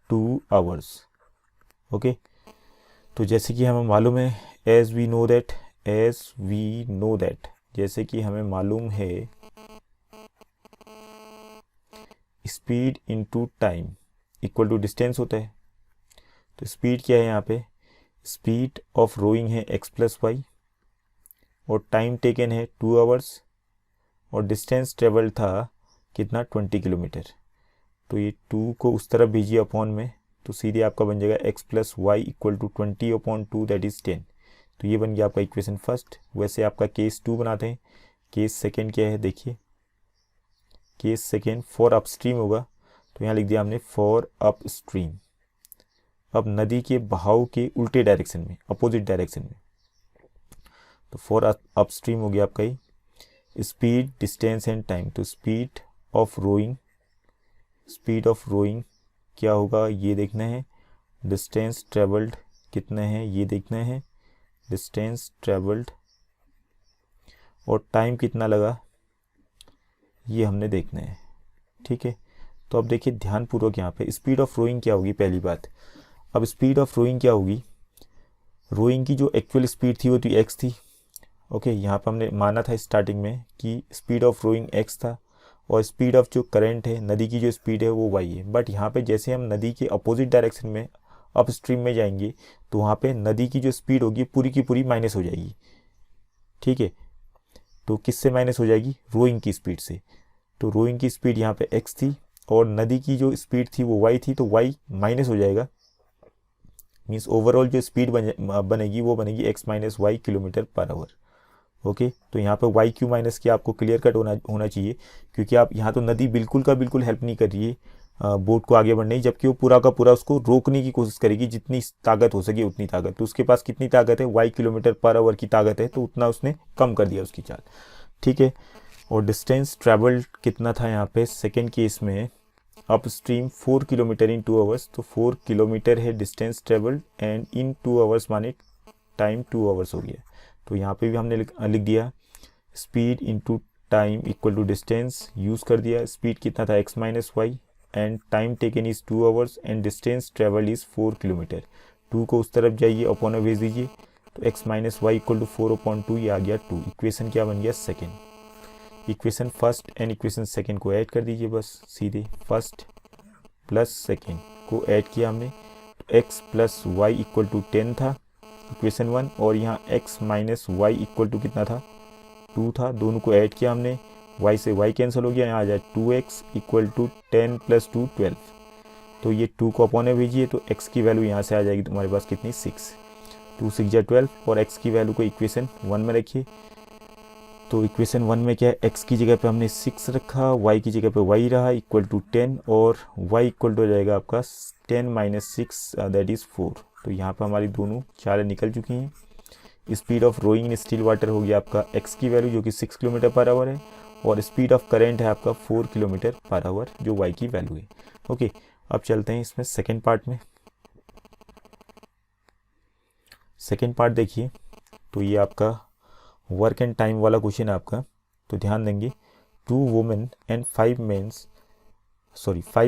2 hours. Okay, तो जैसे कि हमें मालूम है, एज वी नो दैट, जैसे कि हमें मालूम है speed into time equal to distance होता है। तो स्पीड क्या है यहाँ पे, स्पीड ऑफ रोइंग है x प्लस वाई, और टाइम टेकन है 2 आवर्स, और डिस्टेंस ट्रेवल था कितना 20 किलोमीटर। तो ये 2 को उस तरफ भेजिए अपॉन में, तो सीधे आपका बन जाएगा x plus y equal to 20/2 that is 10। तो ये बन गया आपका इक्वेशन फर्स्ट। वैसे आपका केस 2 बनाते हैं। केस सेकेंड क्या है देखिए, केस सेकेंड फॉर अपस्ट्रीम होगा। तो यहाँ लिख दिया हमने फॉर अपस्ट्रीम। अब नदी के बहाव के उल्टे डायरेक्शन में, अपोजिट डायरेक्शन में। तो फॉर अपस्ट्रीम हो गया आपका ही स्पीड, डिस्टेंस एंड टाइम। तो स्पीड ऑफ रोइंग क्या होगा ये देखना है, डिस्टेंस ट्रेवल्ड कितने हैं ये देखना है, डिस्टेंस ट्रेवल्ड, और टाइम कितना लगा ये हमने देखना है। ठीक है, तो अब देखिए ध्यानपूर्वक यहाँ पे स्पीड ऑफ रोइंग क्या होगी पहली बात। अब स्पीड ऑफ रोइंग क्या होगी, रोइंग की जो एक्चुअल स्पीड थी वो तो x थी। ओके, यहाँ पर हमने माना था स्टार्टिंग में कि स्पीड ऑफ रोइंग x था, और स्पीड ऑफ जो करंट है, नदी की जो स्पीड है वो y है। बट यहाँ पे जैसे हम नदी के अपोजिट डायरेक्शन में अप स्ट्रीम में जाएंगे, तो वहाँ पे नदी की जो स्पीड होगी पूरी की पूरी माइनस हो जाएगी। ठीक है, तो किससे माइनस हो जाएगी, रोइंग की स्पीड से। तो रोइंग की स्पीड यहाँ पे x थी, और नदी की जो स्पीड थी वो y थी, तो y माइनस हो जाएगा, मीन्स ओवरऑल जो स्पीड बनेगी वो बनेगी x minus y kilometre per hour. Okay, तो यहाँ पे वाई क्यू माइनस की आपको क्लियर कट होना चाहिए, क्योंकि आप यहाँ तो नदी बिल्कुल का बिल्कुल हेल्प नहीं कर रही है बोट को आगे बढ़ने, जबकि वो पूरा का पूरा उसको रोकने की कोशिश करेगी, जितनी ताकत हो सके उतनी ताकत। तो उसके पास कितनी ताकत है, वाई किलोमीटर पर आवर की ताकत है, तो उतना उसने कम कर दिया उसकी चाल। ठीक है, और डिस्टेंस ट्रेवल्ड कितना था यहाँ पे सेकेंड केस में, upstream 4 kilometre in 2 hours, तो 4 किलोमीटर है distance travelled, and in 2 hours माने टाइम 2 आवर्स हो गया। तो यहाँ पे भी हमने लिख दिया speed into time equal to distance, use कर दिया। स्पीड कितना था x minus y, and time taken is 2 hours, and distance travelled is 4 kilometre. 2 को उस तरफ जाइए, अपॉन भेज दीजिए, तो x minus y equal to 4/2, ये आ गया 2। इक्वेशन क्या बन गया, second. Equation first and equation second को ऐड कर दीजिए, बस सीधे फर्स्ट प्लस सेकेंड को ऐड किया हमने, तो x plus y equal to 10 था इक्वेशन 1, और यहाँ x minus y equal to कितना था, 2 था। दोनों को ऐड किया हमने, y से y कैंसिल हो गया, यहाँ आ जाए 2x इक्वल टू 10 प्लस 2 12। तो ये 2 को अपॉन में भेजिए, तो x की वैल्यू यहाँ से आ जाएगी तुम्हारे पास कितनी, 6। 2 6 जा 12, और x की वैल्यू को इक्वेशन 1 में रखिए। तो इक्वेशन 1 में क्या है, x की जगह पे हमने 6 रखा, y की जगह पे y रहा इक्वल टू 10, और y इक्वल टू हो जाएगा आपका 10 माइनस 6 दैट इज़ 4। तो यहाँ पे हमारी दोनों चालें निकल चुकी हैं। Speed of rowing in still water हो गया आपका x की वैल्यू जो कि 6 किलोमीटर पर आवर है, और स्पीड ऑफ करेंट है आपका 4 किलोमीटर पर आवर जो y की वैल्यू है। ओके, अब चलते हैं इसमें सेकेंड पार्ट में। सेकेंड पार्ट देखिए, तो ये आपका वर्क एंड टाइम वाला क्वेश्चन है आपका, तो ध्यान देंगे। 2 women and 5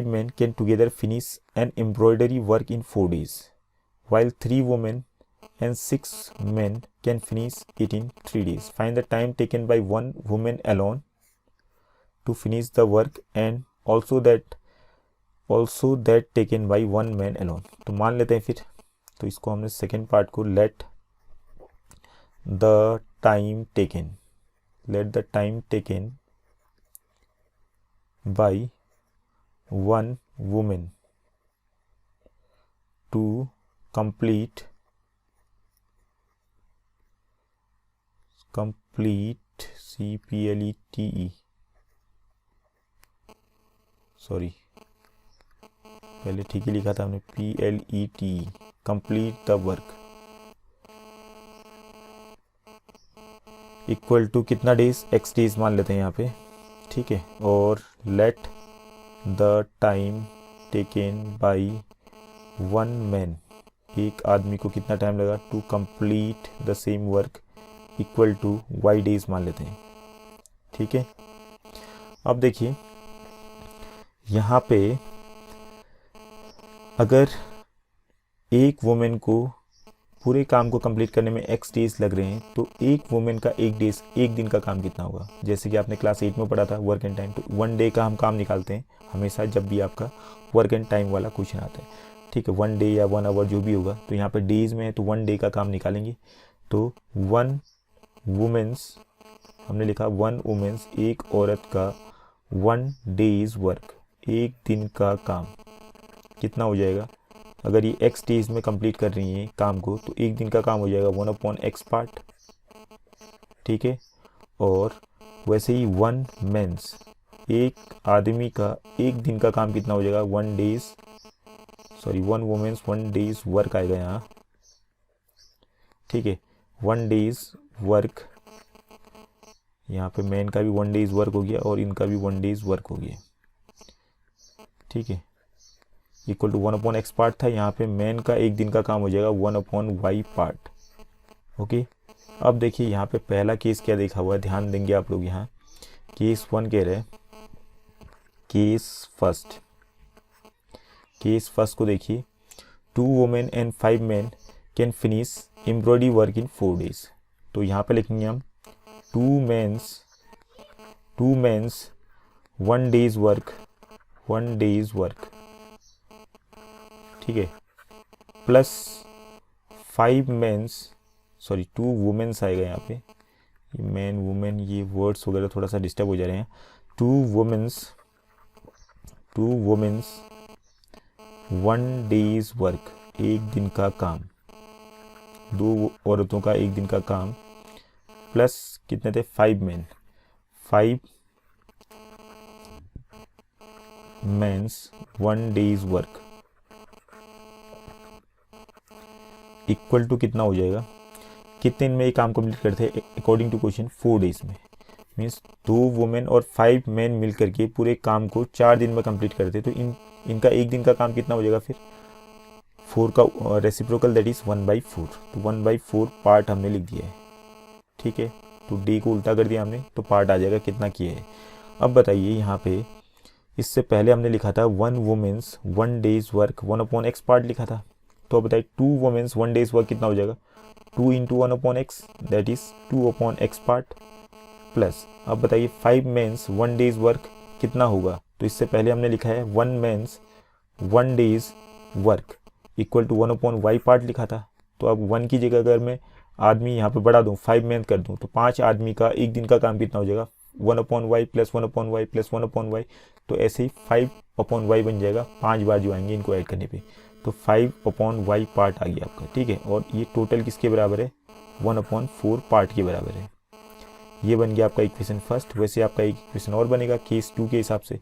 men can together finish an embroidery work in 4 days, while 3 women and 6 men can finish it in 3 days. Find the time taken by 1 woman alone to finish the work, and also that taken by 1 man alone. तो मान लेते हैं फिर, तो इसको हमने सेकेंड पार्ट को let the time taken by 1 woman to complete CPLETE, sorry पहले ठीक ही लिखा था हमने, PLETE, complete the work, equal to कितना डेज, x डेज मान लेते हैं यहाँ पे। ठीक है, और let the time taken by 1 man, एक आदमी को कितना टाइम लगा to complete the same work, equal to y days मान लेते हैं। ठीक है, अब देखिए यहाँ पे अगर एक वुमेन को पूरे काम को कंप्लीट करने में x डेज लग रहे हैं, तो एक वुमेन का एक दिन का काम कितना होगा। जैसे कि आपने क्लास 8 में पढ़ा था वर्क एंड टाइम, तो 1 डे का हम काम निकालते हैं हमेशा जब भी आपका वर्क एंड टाइम वाला क्वेश्चन आता है। ठीक है, 1 डे या 1 आवर जो भी होगा, तो यहाँ पे डेज में है तो 1 डे का काम निकालेंगे। तो 1 वुमेन्स, हमने लिखा 1 वुमेन्स, एक औरत का 1 डेज वर्क, एक दिन का काम कितना हो जाएगा। अगर ये x डेज में कंप्लीट कर रही हैं काम को, तो एक दिन का काम हो जाएगा 1/x पार्ट। ठीक है, और वैसे ही 1 मेंस, एक आदमी का एक दिन का काम कितना हो जाएगा, 1 वुमेन्स 1 डेज वर्क आएगा यहाँ। ठीक है, 1 डेज वर्क, यहाँ पे मैन का भी 1 डेज वर्क हो गया और इनका भी 1 डेज वर्क हो गया। ठीक है, इक्वल टू 1/x पार्ट था, यहाँ पे मैन का एक दिन का काम हो जाएगा 1/y पार्ट। ओके, अब देखिए यहाँ पे पहला केस क्या देखा हुआ है, ध्यान देंगे आप लोग। यहाँ केस 1 कह रहे हैं, केस फर्स्ट को देखिए, 2 women and 5 men can finish embroidery work in 4 days। तो यहाँ पे लिखेंगे हम 2 men's 1 day's work, ठीक है, प्लस 2 वुमेन्स आएगा यहाँ पे, ये मैन वुमेन ये वर्ड्स वगैरह थोड़ा सा डिस्टर्ब हो जा रहे हैं। 2 2 वुमेन्स 1 डेज वर्क, एक दिन का काम, 2 औरतों का एक दिन का काम, प्लस कितने थे 5 men, 5 men's 1 day's work equal to कितना हो जाएगा, कितने दिन में ये काम कंप्लीट करते हैं अकॉर्डिंग टू क्वेश्चन 4 डेज में। मीन्स 2 वुमेन और 5 मेन मिल करके पूरे काम को 4 दिन में कंप्लीट करते, तो इनका एक दिन का काम कितना हो जाएगा फिर 4 का रेसिप्रोकल दैट इज 1/4, तो 1/4 पार्ट हमने लिख दिया है। ठीक है, तो डे को उल्टा कर दिया हमने, तो पार्ट आ जाएगा कितना किया है। अब बताइए यहाँ पे, इससे पहले हमने लिखा था 1 women's 1 day's work 1/x part लिखा था, तो अब बताइए 2 वुमेन्स 1 डेज वर्क कितना हो जाएगा, 2 × 1/x that is 2/x part, plus अब बताइए 5 मेंस 1 डेज वर्क कितना होगा, तो इससे पहले हमने लिखा है 1 men's 1 day's work equal to 1/y part लिखा था, तो अब 1 की जगह अगर मैं आदमी यहाँ पे बढ़ा दूँ 5 मेन कर दूँ, तो 5 आदमी का एक दिन का काम कितना हो जाएगा 1/y plus 1/y plus 1/y, तो ऐसे ही 5/y बन जाएगा, 5 बार जो आएंगे इनको ऐड करने पे, तो 5/y पार्ट आ गया आपका। ठीक है, और ये टोटल किसके बराबर है 1/4 पार्ट के बराबर है। ये बन गया आपका इक्वेशन फर्स्ट। वैसे आपका एक इक्वेशन और बनेगा केस 2 के हिसाब से,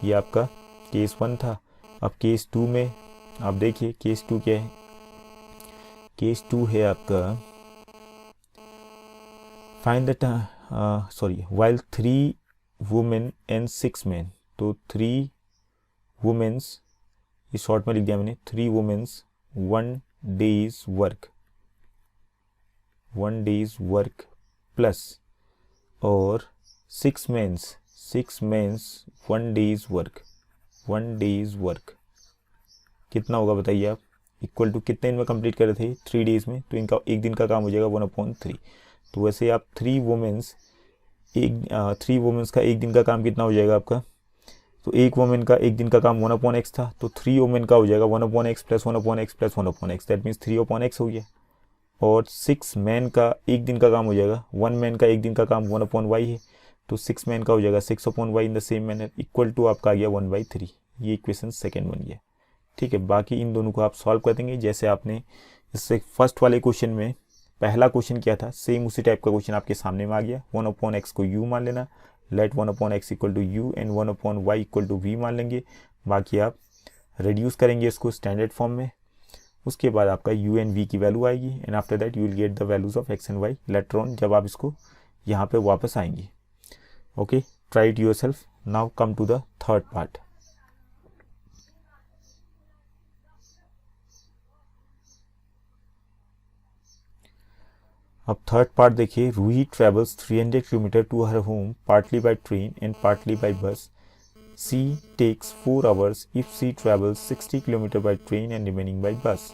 ये आपका केस 1 था। अब केस 2 में आप देखिए केस 2 क्या है, केस 2 है आपका find the while 3 women and 6 main, तो 3 वुमेन्स, ये शॉर्ट में लिख दिया मैंने, 3 वुमेन्स 1 डेज वर्क प्लस और 6 मेंस 1 डेज वर्क कितना होगा बताइए आप, इक्वल टू कितने दिन में कंप्लीट कर रहे थे 3 डेज में, तो इनका एक दिन का काम हो जाएगा 1/3। तो वैसे आप 3 वुमेन्स का एक दिन का काम कितना हो जाएगा आपका, तो एक वुमेन का एक दिन का काम 1/x था, तो 3 वुमेन का हो जाएगा 1/x plus 1/x plus 1/x that means 3/x हो गया। और 6 मैन का एक दिन का काम हो जाएगा, 1 मैन का एक दिन का काम 1/y है, तो 6 मैन का हो जाएगा 6/y in the same manner equal to आपका आ गया 1/3। ये इक्वेशन सेकेंड बन गया। ठीक है, बाकी इन दोनों को आप सॉल्व कर देंगे जैसे आपने इससे फर्स्ट वाले क्वेश्चन में पहला क्वेश्चन किया था, सेम उसी टाइप का क्वेश्चन आपके सामने में आ गया। 1/x को u मान लेना, let 1/x equal to u and 1/y equal to v मान लेंगे। बाकी आप रिड्यूस करेंगे इसको स्टैंडर्ड फॉर्म में, उसके बाद आपका u एंड v की वैल्यू आएगी and after that you will get the values of x and y later on जब आप इसको यहाँ पे वापस आएंगे। Okay, try it yourself. Now come to the third part. अब थर्ड पार्ट देखिए, Ruhi travels 300 kilometre to her home partly by train and partly by bus. She takes 4 hours if she travels 60 km by train and remaining by bus.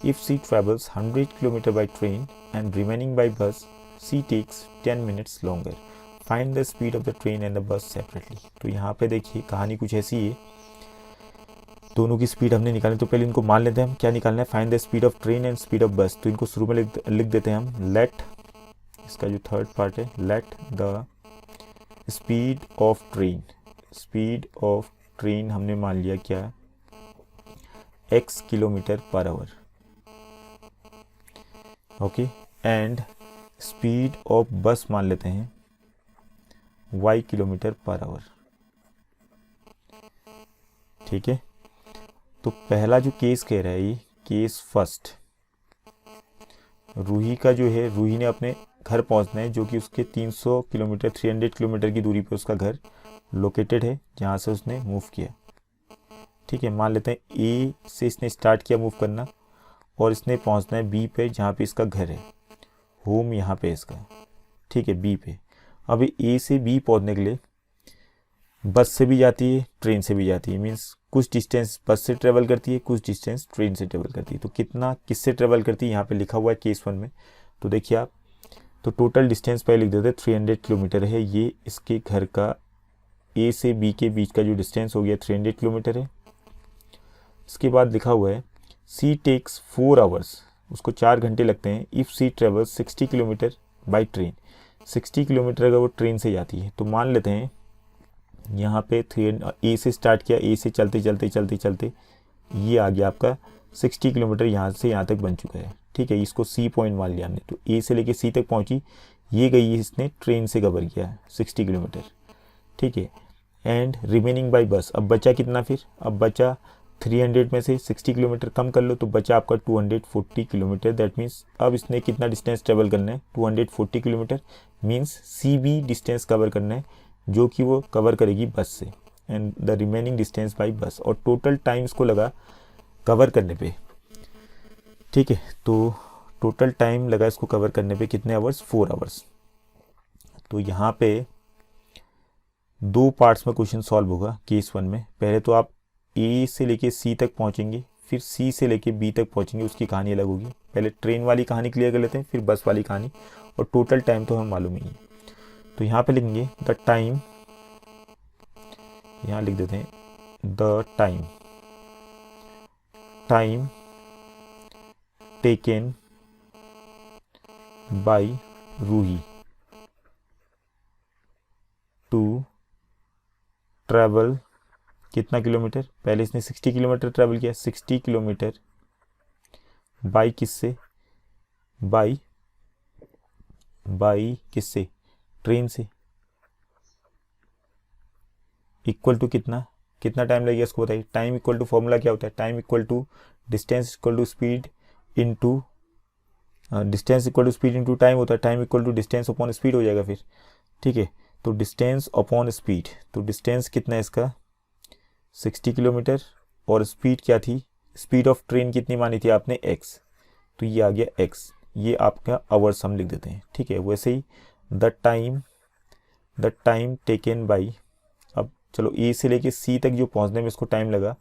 If she travels 100 km by train and remaining by bus, she takes 10 minutes longer. Find the speed of the train and the bus separately. तो यहाँ पे देखिए कहानी कुछ ऐसी है, दोनों की स्पीड हमने निकालनी, तो पहले इनको मान लेते हैं हम क्या निकालना है, find the speed of train and speed of बस। तो इनको शुरू में लिख देते हैं हम, लेट, इसका जो थर्ड पार्ट है, late the speed of train हमने मान लिया क्या, x kilometre per hour. Okay, and speed of बस मान लेते हैं y किलोमीटर पर आवर। ठीक है, तो पहला जो केस कह रहा है ये केस फर्स्ट, रूही का जो है, रूही ने अपने घर पहुंचना है जो कि उसके 300 किलोमीटर 300 किलोमीटर की दूरी पे उसका घर लोकेटेड है जहाँ से उसने मूव किया। ठीक है, मान लेते हैं ए से इसने स्टार्ट किया मूव करना और इसने पहुंचना है बी पे जहाँ पे इसका घर है, होम यहाँ पे इसका। ठीक है, बी पे। अब ए से बी पहुंचने के लिए बस से भी जाती है, ट्रेन से भी जाती है, मीन्स कुछ डिस्टेंस बस से ट्रेवल करती है, कुछ डिस्टेंस ट्रेन से ट्रेवल करती है। तो कितना किससे ट्रेवल करती है यहाँ पे लिखा हुआ है केस 1 में। तो देखिए आप, तो टोटल डिस्टेंस पहले लिख देते 300 किलोमीटर है, ये इसके घर का ए से बी के बीच का जो डिस्टेंस हो गया 300 किलोमीटर है। इसके बाद लिखा हुआ है सी टेक्स 4 hours, उसको 4 घंटे लगते हैं, if she travels 60 kilometre by train. 60 kilometre अगर वो ट्रेन से जाती है तो मान लेते हैं यहाँ पे ए से स्टार्ट किया, ए से चलते चलते चलते चलते ये आ गया आपका 60 किलोमीटर, यहाँ से यहाँ तक बन चुका है। ठीक है, इसको सी पॉइंट मान लिया हमने। तो ए से लेके सी तक पहुँची, ये गई इसने ट्रेन से कवर किया है 60 किलोमीटर। ठीक है, एंड रिमेनिंग बाय बस। अब बचा कितना फिर, अब बचा 300 में से 60 किलोमीटर कम कर लो तो बचा आपका 240 किलोमीटर। दैट मीन्स अब इसने कितना डिस्टेंस ट्रेवल करना है, 240 kilometre. Means she be distance cover करना है, जो कि वो कवर करेगी बस से, and the remaining distance by bus. और टोटल टाइम इसको लगा कवर करने पे। ठीक है, तो टोटल टाइम लगा इसको कवर करने पे कितने आवर्स, 4 आवर्स। तो यहाँ पे 2 पार्ट्स में क्वेश्चन सॉल्व होगा केस 1 में। पहले तो आप ए से लेके सी तक पहुँचेंगे, फिर सी से लेके बी तक पहुँचेंगे, उसकी कहानी अलग होगी। पहले ट्रेन वाली कहानी क्लियर कर लेते हैं, फिर बस वाली कहानी, और टोटल टाइम तो हमें मालूम ही है। तो यहाँ पे लिखेंगे द टाइम, यहाँ लिख देते हैं the time taken by Ruhi to travel कितना किलोमीटर, पहले इसने 60 किलोमीटर ट्रैवल किया, 60 किलोमीटर बाई किससे, बाई किससे, ट्रेन से। इक्वल टू कितना टाइम लगेगा इसको बताइए। टाइम इक्वल टू फॉर्मूला क्या होता है, time equal to distance equal to speed into distance equal to speed into time होता है। Time equal to distance upon speed हो जाएगा फिर। ठीक है, तो डिस्टेंस अपॉन स्पीड, तो डिस्टेंस कितना है इसका 60 किलोमीटर, और स्पीड क्या थी, स्पीड ऑफ ट्रेन कितनी मानी थी आपने, x, तो ये आ गया x। ये आपका आवर्स हम लिख देते हैं। ठीक है, वैसे ही द टाइम टेकन बाई, अब चलो ए से लेके सी तक जो पहुंचने में इसको टाइम लगा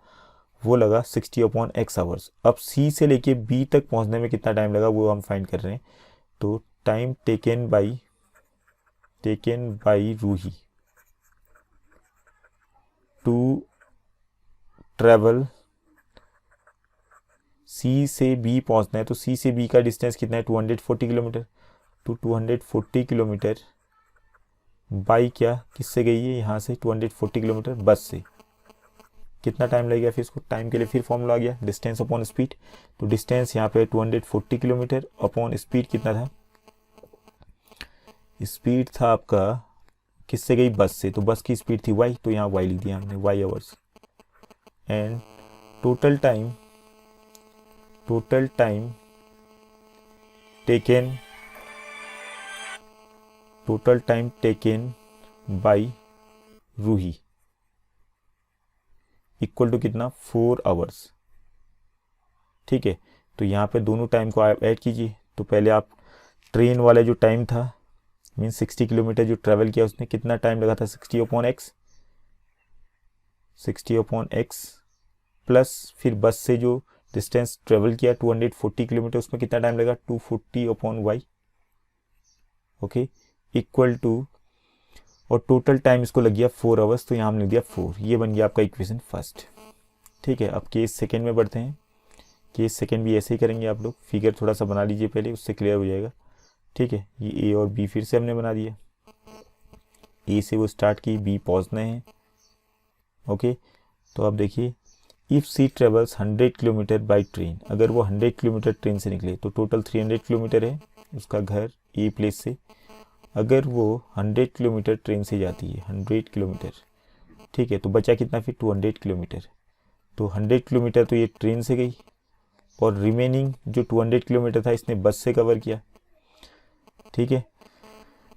वो लगा 60 अपॉन x आवर्स। अब सी से लेके बी तक पहुंचने में कितना टाइम लगा वो हम फाइंड कर रहे हैं। तो time taken by Ruhi to travel, C से बी पहुंचना है, तो सी से बी का डिस्टेंस कितना है 240 किलोमीटर। तो 240 किलोमीटर बाई क्या, किससे गई है, यहाँ से 240 किलोमीटर बस से। कितना टाइम लगेगा फिर इसको, टाइम के लिए फिर फॉर्मूला आ गया डिस्टेंस अपॉन स्पीड। तो डिस्टेंस यहाँ पे 240 किलोमीटर अपॉन स्पीड कितना था, स्पीड था आपका किससे गई, बस से, तो बस की स्पीड थी y, तो यहाँ y लिख दिया हमने, y hours. And total time taken by Ruhi equal to कितना, 4 आवर्स। ठीक है, तो यहाँ पे दोनों टाइम को आप ऐड कीजिए। तो पहले आप ट्रेन वाला जो टाइम था, मीन्स 60 किलोमीटर जो ट्रैवल किया उसने, कितना टाइम लगा था 60 अपॉन एक्स, प्लस फिर बस से जो डिस्टेंस ट्रेवल किया 240 किलोमीटर, उसमें कितना टाइम लगा 240 upon y. Okay, equal to, और टोटल टाइम इसको लग गया 4 आवर्स, तो यहाँ हमने दिया 4। ये बन गया आपका इक्वेशन फर्स्ट। ठीक है, अब केस सेकेंड में बढ़ते हैं। केस सेकेंड भी ऐसे ही करेंगे आप लोग, फिगर थोड़ा सा बना लीजिए पहले, उससे क्लियर हो जाएगा। ठीक है, ये ए और बी फिर से हमने बना दिया, ए से वो स्टार्ट की, बी पहुँचना है। ओके, तो अब देखिए, if she travels 100 kilometre by train, अगर वो 100 किलोमीटर ट्रेन से निकले तो टोटल 300 किलोमीटर है उसका घर ए प्लेस से। अगर वो 100 किलोमीटर ट्रेन से जाती है, 100 किलोमीटर, ठीक है, तो बचा कितना फिर 200 किलोमीटर। तो 100 किलोमीटर तो ये ट्रेन से गई, और रिमेनिंग जो 200 किलोमीटर था इसने बस से कवर किया। ठीक है,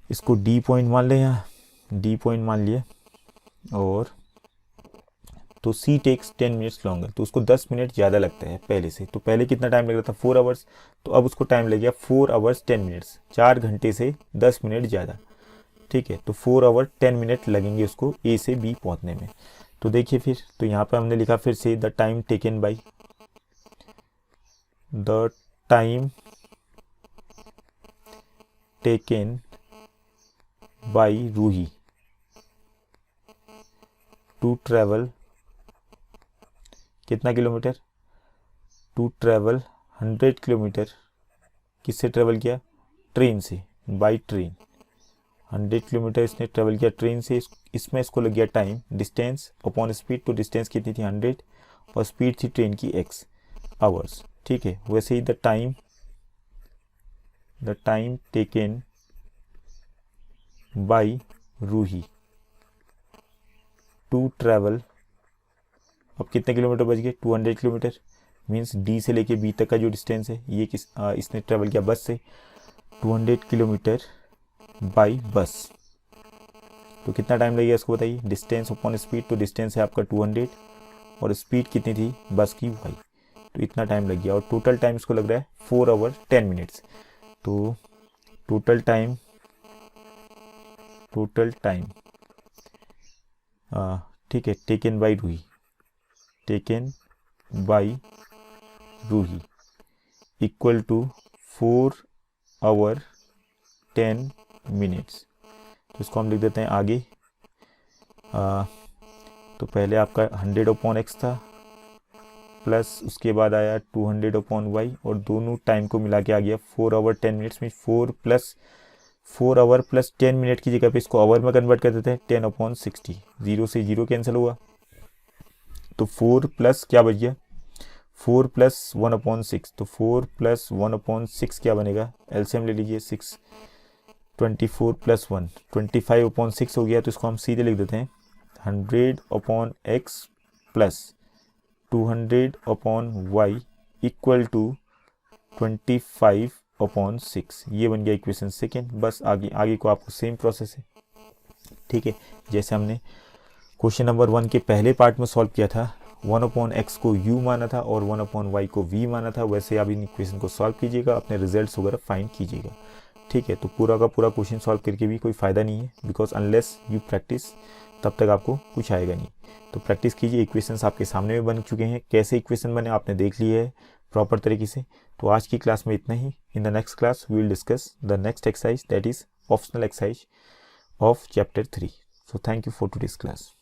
इसको डी पॉइंट मान लें, यहाँ डी पॉइंट मान लिए। और तो सी टेक्स 10 मिनट्स लॉन्गर, तो उसको 10 मिनट ज़्यादा लगता है पहले से। तो पहले कितना टाइम लग रहा था 4 आवर्स, तो अब उसको टाइम लग गया 4 आवर्स 10 मिनट्स, 4 घंटे से 10 मिनट ज़्यादा। ठीक है, तो 4 आवर 10 मिनट लगेंगे उसको ए से बी पहुंचने में। तो देखिए फिर, तो यहाँ पर हमने लिखा फिर से the time taken by Ruhi to travel कितना किलोमीटर, टू ट्रैवल 100 किलोमीटर, किससे ट्रैवल किया, ट्रेन से, बाई ट्रेन। 100 किलोमीटर इसने ट्रैवल किया ट्रेन से, इसमें इसको लग गया टाइम, डिस्टेंस अपॉन स्पीड, तो डिस्टेंस कितनी थी 100 और स्पीड थी ट्रेन की x आवर्स, ठीक है। वैसे ही the time taken by Ruhi to travel, अब कितने किलोमीटर बच गए 200 किलोमीटर, मीन्स डी से लेके बी तक का जो डिस्टेंस है ये इसने ट्रैवल किया बस से 200 किलोमीटर बाय बस, तो कितना टाइम लगेगा इसको बताइए। डिस्टेंस अपॉन स्पीड, तो डिस्टेंस है आपका 200 और स्पीड कितनी थी बस की y, तो इतना टाइम लग गया और टोटल टाइम इसको लग रहा है 4 आवर 10 मिनट्स। तो टोटल टाइम ठीक है taken by Ruhi equal to 4 hour 10 minutes. तो इसको हम लिख देते हैं आगे। तो पहले आपका 100/x था, प्लस उसके बाद आया 200/y और दोनों टाइम को मिला के आ गया 4 आवर 10 मिनट्स में 4 आवर प्लस 10 मिनट की जगह पे इसको आवर में कन्वर्ट कर देते हैं 10/60, 0 से 0 कैंसिल हुआ, तो 4 प्लस क्या बच गया 4 प्लस 1/6, तो 4 प्लस 1/6 क्या बनेगा, एलसीएम ले लीजिए 6, 24 प्लस 1 25/6 हो गया, तो इसको हम सीधे लिख देते हैं 100/x plus 200/y equal to 25/6, ये बन गया इक्वेशन सेकेंड। बस आगे को आपको सेम प्रोसेस है, ठीक है। जैसे हमने क्वेश्चन नंबर 1 के पहले पार्ट में सॉल्व किया था, 1/x को u माना था और 1/y को v माना था, वैसे आप इन इक्वेशन को सॉल्व कीजिएगा, अपने रिजल्ट्स वगैरह फाइंड कीजिएगा, ठीक है। तो पूरा का पूरा क्वेश्चन सॉल्व करके भी कोई फ़ायदा नहीं है, बिकॉज अनलेस यू प्रैक्टिस तब तक आपको कुछ आएगा नहीं। तो प्रैक्टिस कीजिए, इक्वेशंस आपके सामने में बन चुके हैं, कैसे इक्वेशन बने आपने देख लिया है प्रॉपर तरीके से। तो आज की क्लास में इतना ही। In the next class we will discuss the next exercise, that is optional exercise of chapter 3। So thank you for today's class.